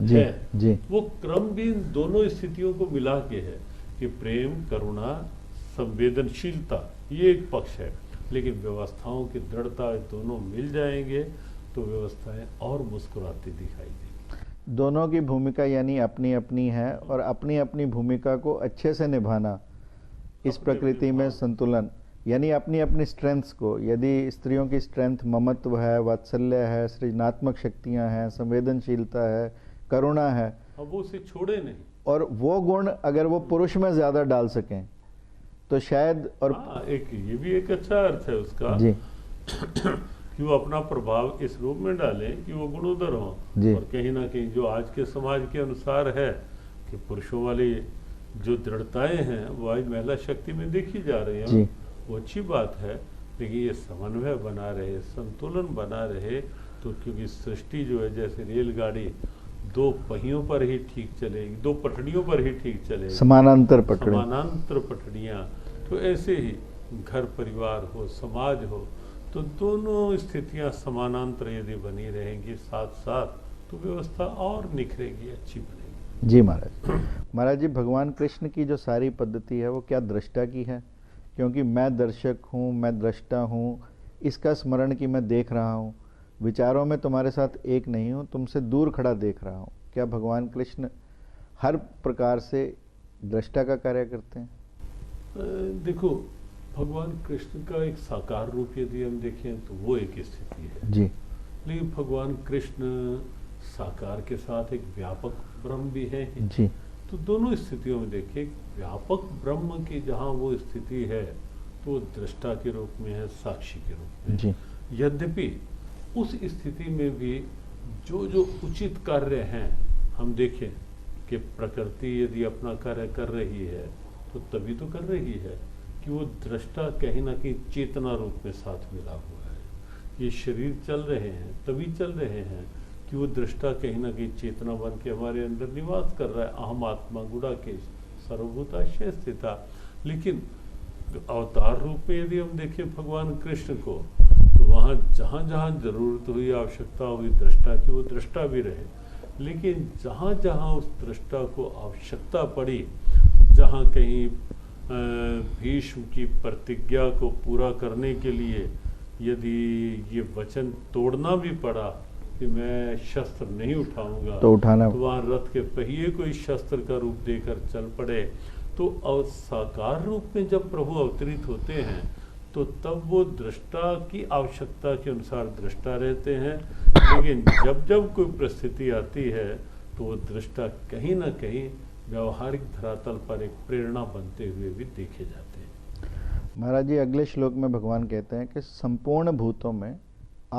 है, वो क्रम भी इन दोनों स्थितियों को मिला के है कि प्रेम, करुणा, संवेदनशीलता, ये एक पक्ष है, लेकिन व्यवस्थाओं की दृढ़ता दोनों मिल जाएंगे तो व्यवस्थाएं और मुस्कुराती दिखाई देंगी।
दोनों की भूमिका यानी अपनी अपनी है, और अपनी अपनी भूमिका को अच्छे से निभाना, इस प्रकृति में संतुलन, यानी अपनी अपनी स्ट्रेंथ्स को, यदि स्त्रियों की स्ट्रेंथ ममत्व है, वात्सल्य है, सृजनात्मक शक्तियां हैं, संवेदनशीलता है, करुणा है,
अब वो उसे छोड़े नहीं,
और वो गुण अगर वो पुरुष में ज्यादा डाल सकें तो शायद, और
एक ये भी एक अच्छा अर्थ है उसका
जी
कि वो अपना प्रभाव इस रूप में डालें कि वो गुण उधर हो। और कहीं ना कहीं जो आज के समाज के अनुसार है कि पुरुषों वाली जो दृढ़ताएं हैं वो आज महिला शक्ति में देखी जा रही है, वो अच्छी बात है, लेकिन ये समन्वय बना रहे, संतुलन बना रहे। तो क्योंकि सृष्टि जो है जैसे रेलगाड़ी दो पहियों पर ही ठीक चलेगी, दो पटड़ियों पर ही ठीक चलेगी,
समानांतर
पटड़ियाँ, तो ऐसे ही घर परिवार हो, समाज हो, तो दोनों स्थितियां समानांतर यदि बनी रहेंगी साथ साथ, तो व्यवस्था और निखरेगी, अच्छी बनेगी।
जी महाराज जी, भगवान कृष्ण की जो सारी पद्धति है वो क्या दृष्टा की है? क्योंकि मैं दर्शक हूँ, मैं दृष्टा हूँ, इसका स्मरण कि मैं देख रहा हूँ, विचारों में तुम्हारे साथ एक नहीं हूँ, तुमसे दूर खड़ा देख रहा हूँ। क्या भगवान कृष्ण हर प्रकार से दृष्टा का कार्य करते हैं?
देखो, भगवान कृष्ण का एक साकार रूप यदि हम देखें तो वो एक स्थिति है
जी,
लेकिन भगवान कृष्ण साकार के साथ एक व्यापक ब्रह्म भी है
जी।
तो दोनों स्थितियों में देखिए, व्यापक ब्रह्म की जहाँ वो स्थिति है तो दृष्टा के रूप में है, साक्षी के रूप में
जी।
यद्यपि उस स्थिति में भी जो जो उचित कार्य हैं, हम देखें कि प्रकृति यदि अपना कार्य कर रही है तो तभी तो कर रही है कि वो दृष्टा कहीं ना कहीं चेतना रूप में साथ मिला हुआ है। ये शरीर चल रहे हैं तभी चल रहे हैं कि वो दृष्टा कहीं ना कहीं चेतना बन के हमारे अंदर निवास कर रहा है। अहम आत्मा गुड़ा के सर्वभूताशय स्थिता। लेकिन अवतार रूप में यदि हम देखें भगवान कृष्ण को, तो वहाँ जहाँ जहाँ जरूरत हुई, आवश्यकता हुई दृष्टा की, वो दृष्टा भी रहे। लेकिन जहाँ जहाँ उस दृष्टा को आवश्यकता पड़ी, जहाँ कहीं भीष्म की प्रतिज्ञा को पूरा करने के लिए यदि ये वचन तोड़ना भी पड़ा कि मैं शस्त्र नहीं उठाऊंगा,
तो उठाना,
तो वहाँ रथ के पहिए को इस शस्त्र का रूप देकर चल पड़े। तो साकार रूप में जब प्रभु अवतरित होते हैं तो तब वो दृष्टा की आवश्यकता के अनुसार दृष्टा रहते हैं। लेकिन जब जब कोई परिस्थिति आती है तो वो दृष्टा कहीं ना कहीं व्यवहारिक धरातल पर एक प्रेरणा बनते हुए भी देखे जाते हैं।
महाराज जी अगले श्लोक में भगवान कहते हैं कि संपूर्ण भूतों में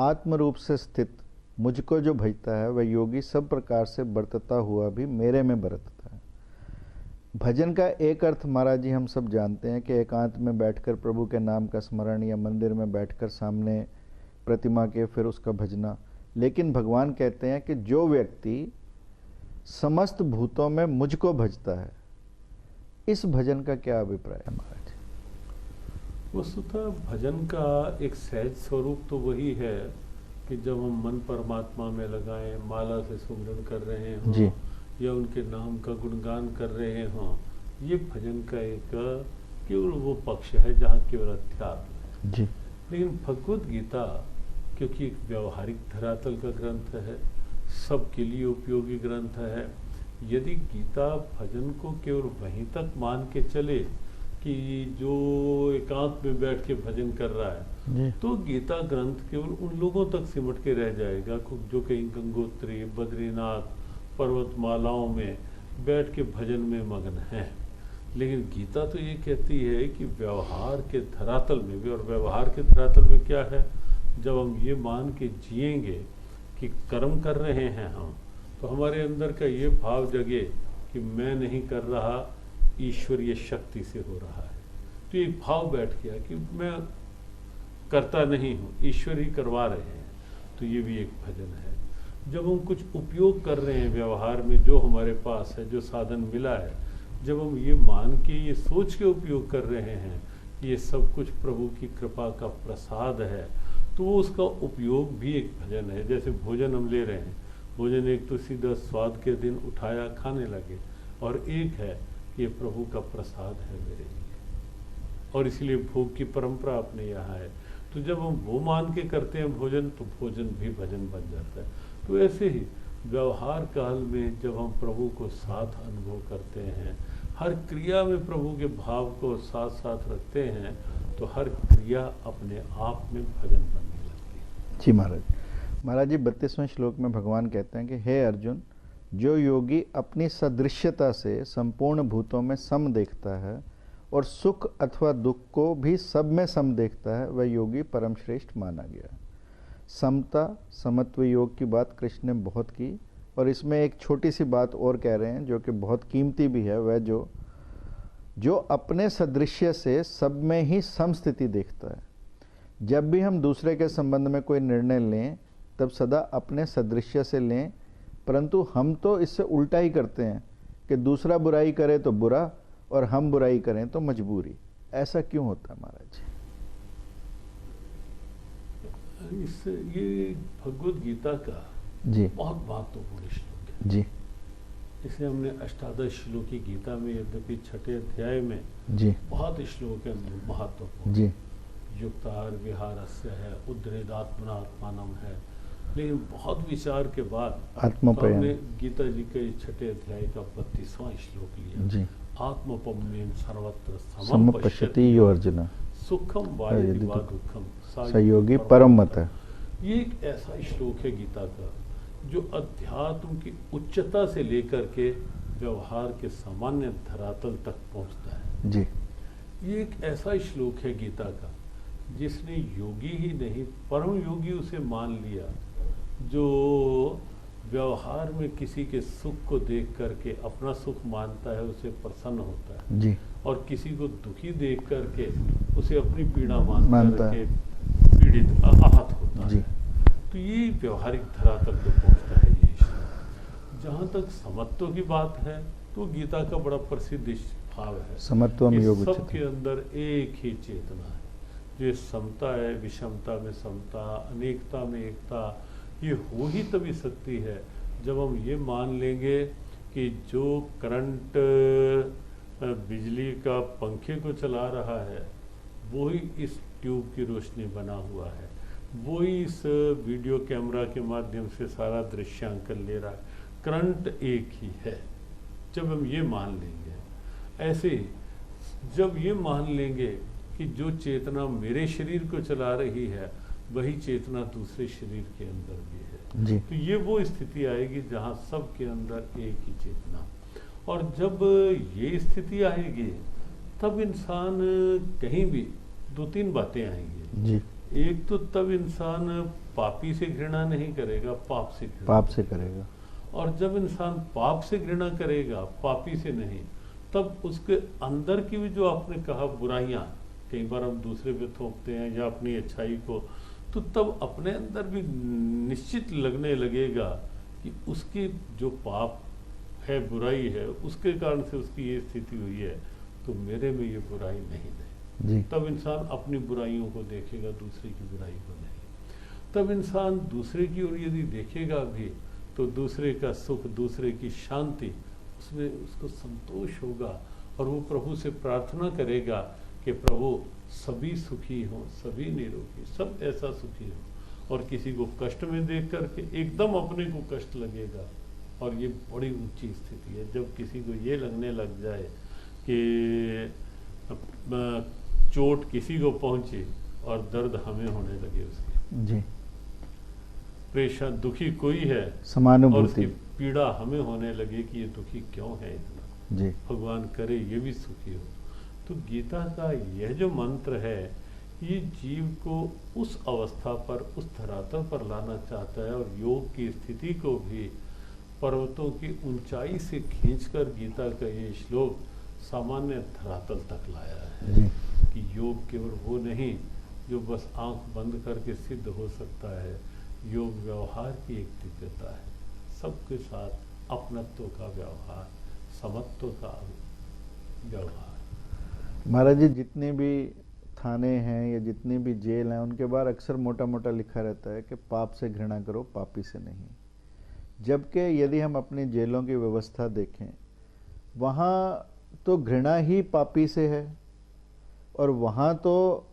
आत्म रूप से स्थित मुझको जो भजता है वह योगी सब प्रकार से बरतता हुआ भी मेरे में बरतता है। भजन का एक अर्थ महाराज जी हम सब जानते हैं कि एकांत में बैठकर प्रभु के नाम का स्मरण, या मंदिर में बैठकर सामने प्रतिमा के फिर उसका भजना। लेकिन भगवान कहते हैं कि जो व्यक्ति समस्त भूतों में मुझको भजता है, इस भजन का क्या अभिप्राय है महाराज?
वस्तुतः भजन का एक सहज स्वरूप तो वही है कि जब हम मन परमात्मा में लगाएं, माला से सुमिरन कर रहे हों
जी,
या उनके नाम का गुणगान कर रहे हों, ये भजन का एक केवल वो पक्ष है जहाँ केवल अध्यात्म है।
जी,
लेकिन भगवत गीता क्योंकि एक व्यवहारिक धरातल का ग्रंथ है, सबके लिए उपयोगी ग्रंथ है। यदि गीता भजन को केवल वहीं तक मान के चले कि जो एकांत में बैठ के भजन कर रहा है, तो गीता ग्रंथ केवल उन लोगों तक सिमट के रह जाएगा जो कहीं गंगोत्री, बद्रीनाथ, पर्वतमालाओं में बैठ के भजन में मग्न हैं। लेकिन गीता तो ये कहती है कि व्यवहार के धरातल में भी, और व्यवहार के धरातल में क्या है, जब हम ये मान के जिएंगे कि कर्म कर रहे हैं हम, तो हमारे अंदर का ये भाव जगे कि मैं नहीं कर रहा, ईश्वरीय शक्ति से हो रहा है। तो एक भाव बैठ गया कि मैं करता नहीं हूँ, ईश्वर ही करवा रहे हैं। तो ये भी एक भजन है। जब हम कुछ उपयोग कर रहे हैं व्यवहार में, जो हमारे पास है, जो साधन मिला है, जब हम ये मान के, ये सोच के उपयोग कर रहे हैं कि ये सब कुछ प्रभु की कृपा का प्रसाद है, तो वो उसका उपयोग भी एक भजन है। जैसे भोजन हम ले रहे हैं, भोजन एक तो सीधा स्वाद के दिन उठाया खाने लगे, और एक है ये प्रभु का प्रसाद है मेरे लिए, और इसलिए भोग की परंपरा अपने यहाँ है। तो जब हम वो मान के करते हैं भोजन, तो भोजन भी भजन बन जाता है। तो ऐसे ही व्यवहार काल में जब हम प्रभु को साथ अनुभव करते हैं, हर क्रिया में प्रभु के भाव को साथ साथ रखते हैं, तो हर क्रिया अपने आप में भजन बनने लगती है।
जी महाराज। महाराज जी 32वें श्लोक में भगवान कहते हैं कि हे अर्जुन, जो योगी अपनी सदृश्यता से संपूर्ण भूतों में सम देखता है और सुख अथवा दुख को भी सब में सम देखता है, वह योगी परम श्रेष्ठ माना गया। समता, समत्व योग की बात कृष्ण ने बहुत की, और इसमें एक छोटी सी बात और कह रहे हैं जो कि बहुत कीमती भी है। वह जो अपने सदृश्य से सब में ही समस्थिति देखता है। जब भी हम दूसरे के संबंध में कोई निर्णय लें, तब सदा अपने सदृश्य से लें, परंतु हम तो इससे उल्टा ही करते हैं कि दूसरा बुराई करे तो बुरा, और हम बुराई करें तो मजबूरी। ऐसा क्यों होता है महाराज जी?
ये भगवत गीता का
जी
बहुत महत्वपूर्ण श्लोक है।
जी
इसे हमने अष्टादश श्लोकी गीता में, यद्यपि 6ठे अध्याय में
जी
बहुत श्लोक है महत्वपूर्ण।
जी
युक्ताहार विहारस्य है, उद्धरेदात्मनात्मानम है, लेकिन बहुत विचार के बाद
आत्मोपयन,
हमने गीता जी के 6ठे अध्याय का 32वां श्लोक लिया।
जी,
आत्मपम्येन सर्वत्र
समपश्यति यो अर्जुन
सुखम वायति वा दुखम
सहयोगी परम मत है।
ये एक ऐसा श्लोक है गीता का जो अध्यात्म की उच्चता से लेकर के व्यवहार के सामान्य धरातल तक पहुंचता है।
जी,
ये एक ऐसा श्लोक है गीता का जिसने योगी ही नहीं, परम योगी उसे मान लिया, जो व्यवहार में किसी के सुख को देख करके अपना सुख मानता है, उसे प्रसन्न होता है
जी,
और किसी को दुखी देख करके उसे अपनी पीड़ा मान
मानता
करके पीड़ित आहत होता
जी।
है। तो ये व्यवहारिक धरातल पे पहुंचता है ये श्लोक। जहाँ तक समत्व की बात है तो गीता का बड़ा प्रसिद्ध भाव है
समत्वम
कि
योग
सबके
उच्यते।
अंदर एक ही चेतना है, जो समता है, विषमता में समता, अनेकता में एकता, ये हो ही तभी सकती है जब हम ये मान लेंगे कि जो करंट बिजली का पंखे को चला रहा है वो ही इस ट्यूब की रोशनी बना हुआ है, वो ही इस वीडियो कैमरा के माध्यम से सारा दृश्यांकन ले रहा है, करंट एक ही है। जब हम ये मान लेंगे, ऐसे ही जब ये मान लेंगे कि जो चेतना मेरे शरीर को चला रही है वही चेतना दूसरे शरीर के अंदर भी है,
जी,
तो ये वो स्थिति आएगी जहाँ सबके अंदर एक ही चेतना। और जब ये स्थिति आएगी तब इंसान कहीं भी दो तीन बातें आएंगी।
जी,
एक तो तब इंसान पापी से घृणा नहीं करेगा, पाप से घृणा
पाप से करेगा।
और जब इंसान पाप से घृणा करेगा, पापी से नहीं, तब उसके अंदर की भी जो आपने कहा बुराइयां, कई बार हम दूसरे पे थोपते हैं या अपनी अच्छाई को, तो तब अपने अंदर भी निश्चित लगने लगेगा कि उसकी जो पाप है, बुराई है, उसके कारण से उसकी ये स्थिति हुई है, तो मेरे में ये बुराई नहीं है।
जी,
तब इंसान अपनी बुराइयों को देखेगा, दूसरे की बुराई को नहीं। तब इंसान दूसरे की ओर यदि देखेगा भी तो दूसरे का सुख, दूसरे की शांति, उसमें उसको संतोष होगा और वो प्रभु से प्रार्थना करेगा कि प्रभु सभी सुखी हों, सभी निरोगी, सब ऐसा सुखी हो। और किसी को कष्ट में देख करके एकदम अपने को कष्ट लगेगा, और ये बड़ी ऊंची स्थिति है जब किसी को ये लगने लग जाए कि चोट किसी को पहुंचे और दर्द हमें होने लगे उसकी।
जी,
परेशान दुखी कोई है और उसकी
समानुभूति।
पीड़ा हमें होने लगे कि ये दुखी क्यों है इतना,
जी,
भगवान करे ये भी सुखी हो। तो गीता का यह जो मंत्र है ये जीव को उस अवस्था पर, उस धरातल पर लाना चाहता है, और योग की स्थिति को भी पर्वतों की ऊंचाई से खींचकर गीता का ये श्लोक सामान्य धरातल तक लाया है।
जी,
कि योग केवल वो नहीं जो बस आंख बंद करके सिद्ध हो सकता है, योग व्यवहार की एक दिव्यता है, सबके साथ अपनत्व का व्यवहार, समत्व का व्यवहार।
महाराज जी, जितने भी थाने हैं या जितनी भी जेल हैं उनके बाहर अक्सर मोटा मोटा लिखा रहता है कि पाप से घृणा करो, पापी से नहीं। जबकि यदि हम अपनी जेलों की व्यवस्था देखें, वहाँ तो घृणा ही पापी से है, और वहाँ तो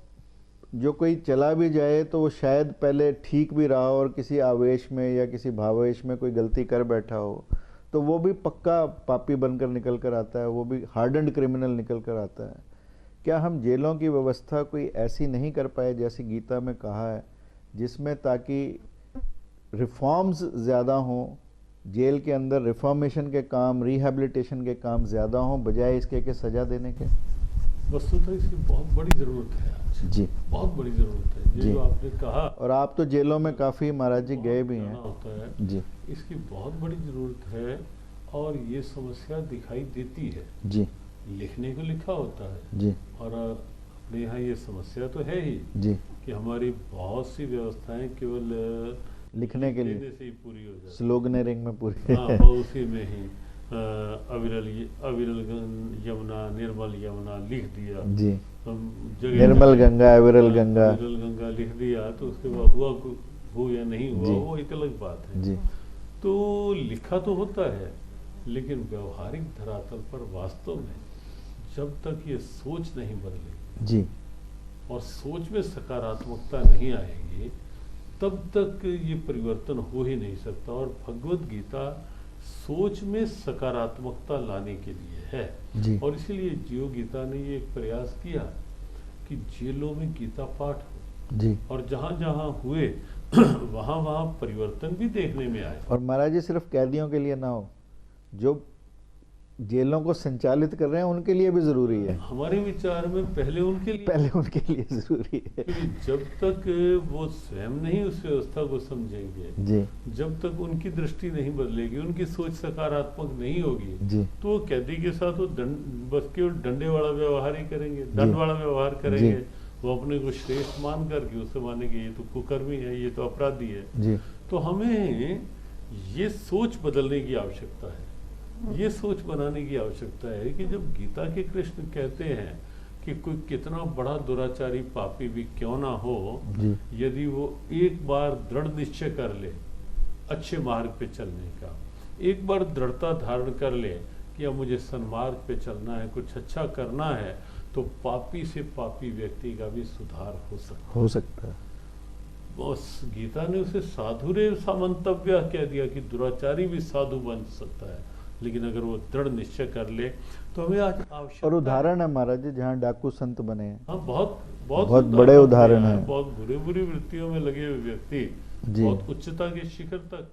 जो कोई चला भी जाए तो वो शायद पहले ठीक भी रहा और किसी आवेश में या किसी भावेश में कोई गलती कर बैठा हो, तो वो भी पक्का पापी बनकर निकल कर आता है, वो भी हार्डन्ड क्रिमिनल निकल कर आता है। क्या हम जेलों की व्यवस्था कोई ऐसी नहीं कर पाए जैसी गीता में कहा है, जिसमें ताकि रिफॉर्म्स ज़्यादा हों, जेल के अंदर रिफॉर्मेशन के काम, रिहैबिलिटेशन के काम ज़्यादा हों, बजाय इसके कि सज़ा देने के?
वस्तुतः इसकी बहुत बड़ी ज़रूरत है आज,
जी,
बहुत बड़ी ज़रूरत है। ये
जी।
जो आपने कहा,
और आप तो जेलों में काफ़ी महाराज जी गए भी
जाना
हैं।
होता है,
जी,
इसकी बहुत बड़ी ज़रूरत है। और ये समस्या दिखाई देती है,
जी,
लिखने को लिखा होता है,
जी,
और अपने यहाँ ये समस्या तो है ही
जी,
कि हमारी बहुत सी व्यवस्थाएं केवल
लिखने के
देने
लिए
से ही पूरी हो जाती
स्लोगनरिंग में पूरी।
हाँ, और उसी में ही अविरल यमुना, निर्मल यमुना लिख दिया,
जी,
जगह
निर्मल गंगा, अविरल गंगा।
अविरल गंगा लिख दिया, तो उसके बाद हुआ हो या नहीं हुआ
जी।
वो एक अलग बात है।
जी,
तो लिखा तो होता है, लेकिन व्यवहारिक धरातल पर वास्तव में जब तक ये सोच नहीं बदलेगी
जी,
और सोच में सकारात्मकता नहीं आएगी, तब तक ये परिवर्तन हो ही नहीं सकता। और भगवत गीता सोच में सकारात्मकता लाने के लिए है,
जी,
और इसीलिए जियो गीता ने ये एक प्रयास किया कि जेलों में गीता पाठ हो,
जी।
और जहाँ जहाँ हुए वहाँ वहाँ परिवर्तन भी देखने में आए।
और महाराज जी सिर्फ कैदियों के लिए ना हो, जो जेलों को संचालित कर रहे हैं उनके लिए भी जरूरी है,
हमारे विचार में पहले उनके लिए,
पहले उनके लिए जरूरी है।
क्योंकि जब तक वो स्वयं नहीं उस व्यवस्था को समझेंगे,
जी
जब तक उनकी दृष्टि नहीं बदलेगी, उनकी सोच सकारात्मक नहीं होगी,
जी
तो वो कैदी के साथ वो बस केवल डंडे वाला व्यवहार ही करेंगे, दंड वाला व्यवहार करेंगे। वो अपने को श्रेष्ठ मान करके उसे मानेंगे ये तो कुकर्मी है, ये तो अपराधी है।
जी
तो हमें ये सोच बदलने की आवश्यकता है, ये सोच बनाने की आवश्यकता है कि जब गीता के कृष्ण कहते हैं कि कोई कितना बड़ा दुराचारी पापी भी क्यों ना हो,
जी
यदि वो एक बार दृढ़ निश्चय कर ले अच्छे मार्ग पे चलने का, एक बार दृढ़ता धारण कर ले कि अब मुझे सन्मार्ग पे चलना है, कुछ अच्छा करना है, तो पापी से पापी व्यक्ति का भी सुधार हो सकता है। बस गीता ने उसे साधुरेव सामंतव्य कह दिया कि दुराचारी भी साधु बन सकता है, लेकिन अगर वो दृढ़ निश्चय कर ले तो हमें आज आवश्यकता।
और उदाहरण है महाराज जी जहाँ डाकू संत बने हैं।
हाँ, बहुत बहुत
बहुत बड़े उदाहरण हैं।
बहुत बुरी वृत्तियों में लगे हुए व्यक्ति
जी
बहुत उच्चता के शिखर तक